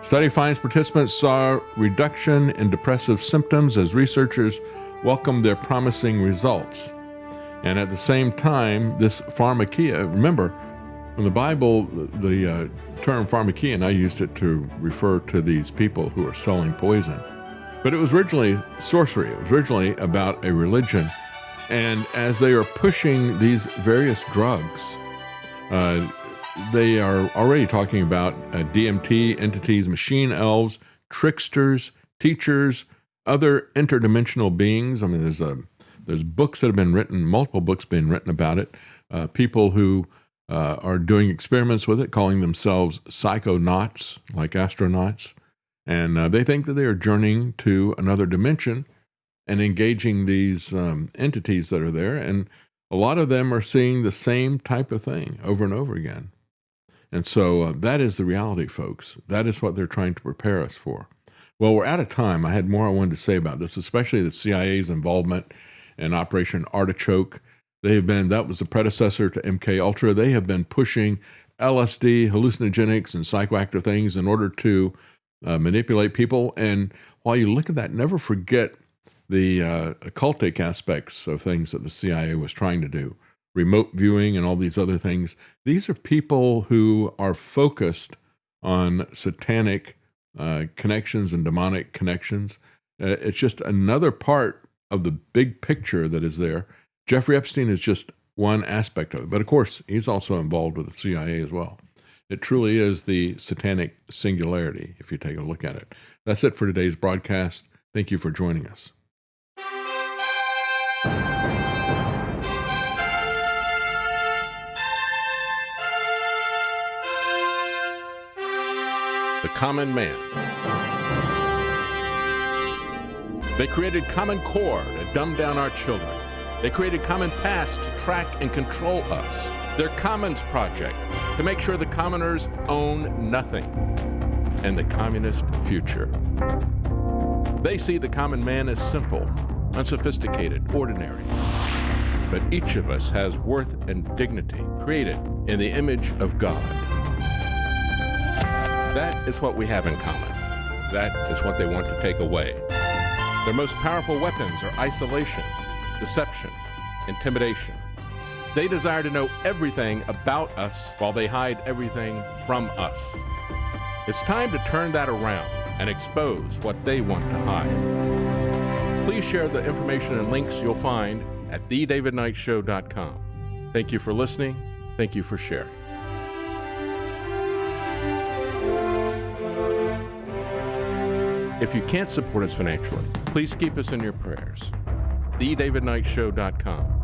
Study finds participants saw reduction in depressive symptoms as researchers welcomed their promising results. And at the same time, this pharmakia, remember, in the Bible, the term pharmakia, and I used it to refer to these people who are selling poison. But it was originally sorcery. It was originally about a religion. And as they are pushing these various drugs, they are already talking about DMT entities, machine elves, tricksters, teachers, other interdimensional beings. I mean, there's books that have been written, multiple books being written about it. People who are doing experiments with it, calling themselves psychonauts, like astronauts. And they think that they are journeying to another dimension and engaging these entities that are there. And a lot of them are seeing the same type of thing over and over again. And so that is the reality, folks. That is what they're trying to prepare us for. Well, we're out of time. I had more I wanted to say about this, especially the CIA's involvement in Operation Artichoke. That was the predecessor to MK Ultra. They have been pushing LSD, hallucinogenics, and psychoactive things in order to manipulate people. And while you look at that, never forget the occultic aspects of things that the CIA was trying to do, remote viewing and all these other things. These are people who are focused on satanic connections and demonic connections. It's just another part of the big picture that is there. Jeffrey Epstein is just one aspect of it. But of course, he's also involved with the CIA as well. It truly is the satanic singularity, if you take a look at it. That's it for today's broadcast. Thank you for joining us. The common man. They created Common Core to dumb down our children. They created Common Pass to track and control us. Their Commons Project to make sure the commoners own nothing. And the communist future. They see the common man as simple, unsophisticated, ordinary. But each of us has worth and dignity, created in the image of God. That is what we have in common. That is what they want to take away. Their most powerful weapons are isolation, deception, intimidation. They desire to know everything about us while they hide everything from us. It's time to turn that around and expose what they want to hide. Please share the information and links you'll find at thedavidknightshow.com. Thank you for listening. Thank you for sharing. If you can't support us financially, please keep us in your prayers. thedavidknightshow.com.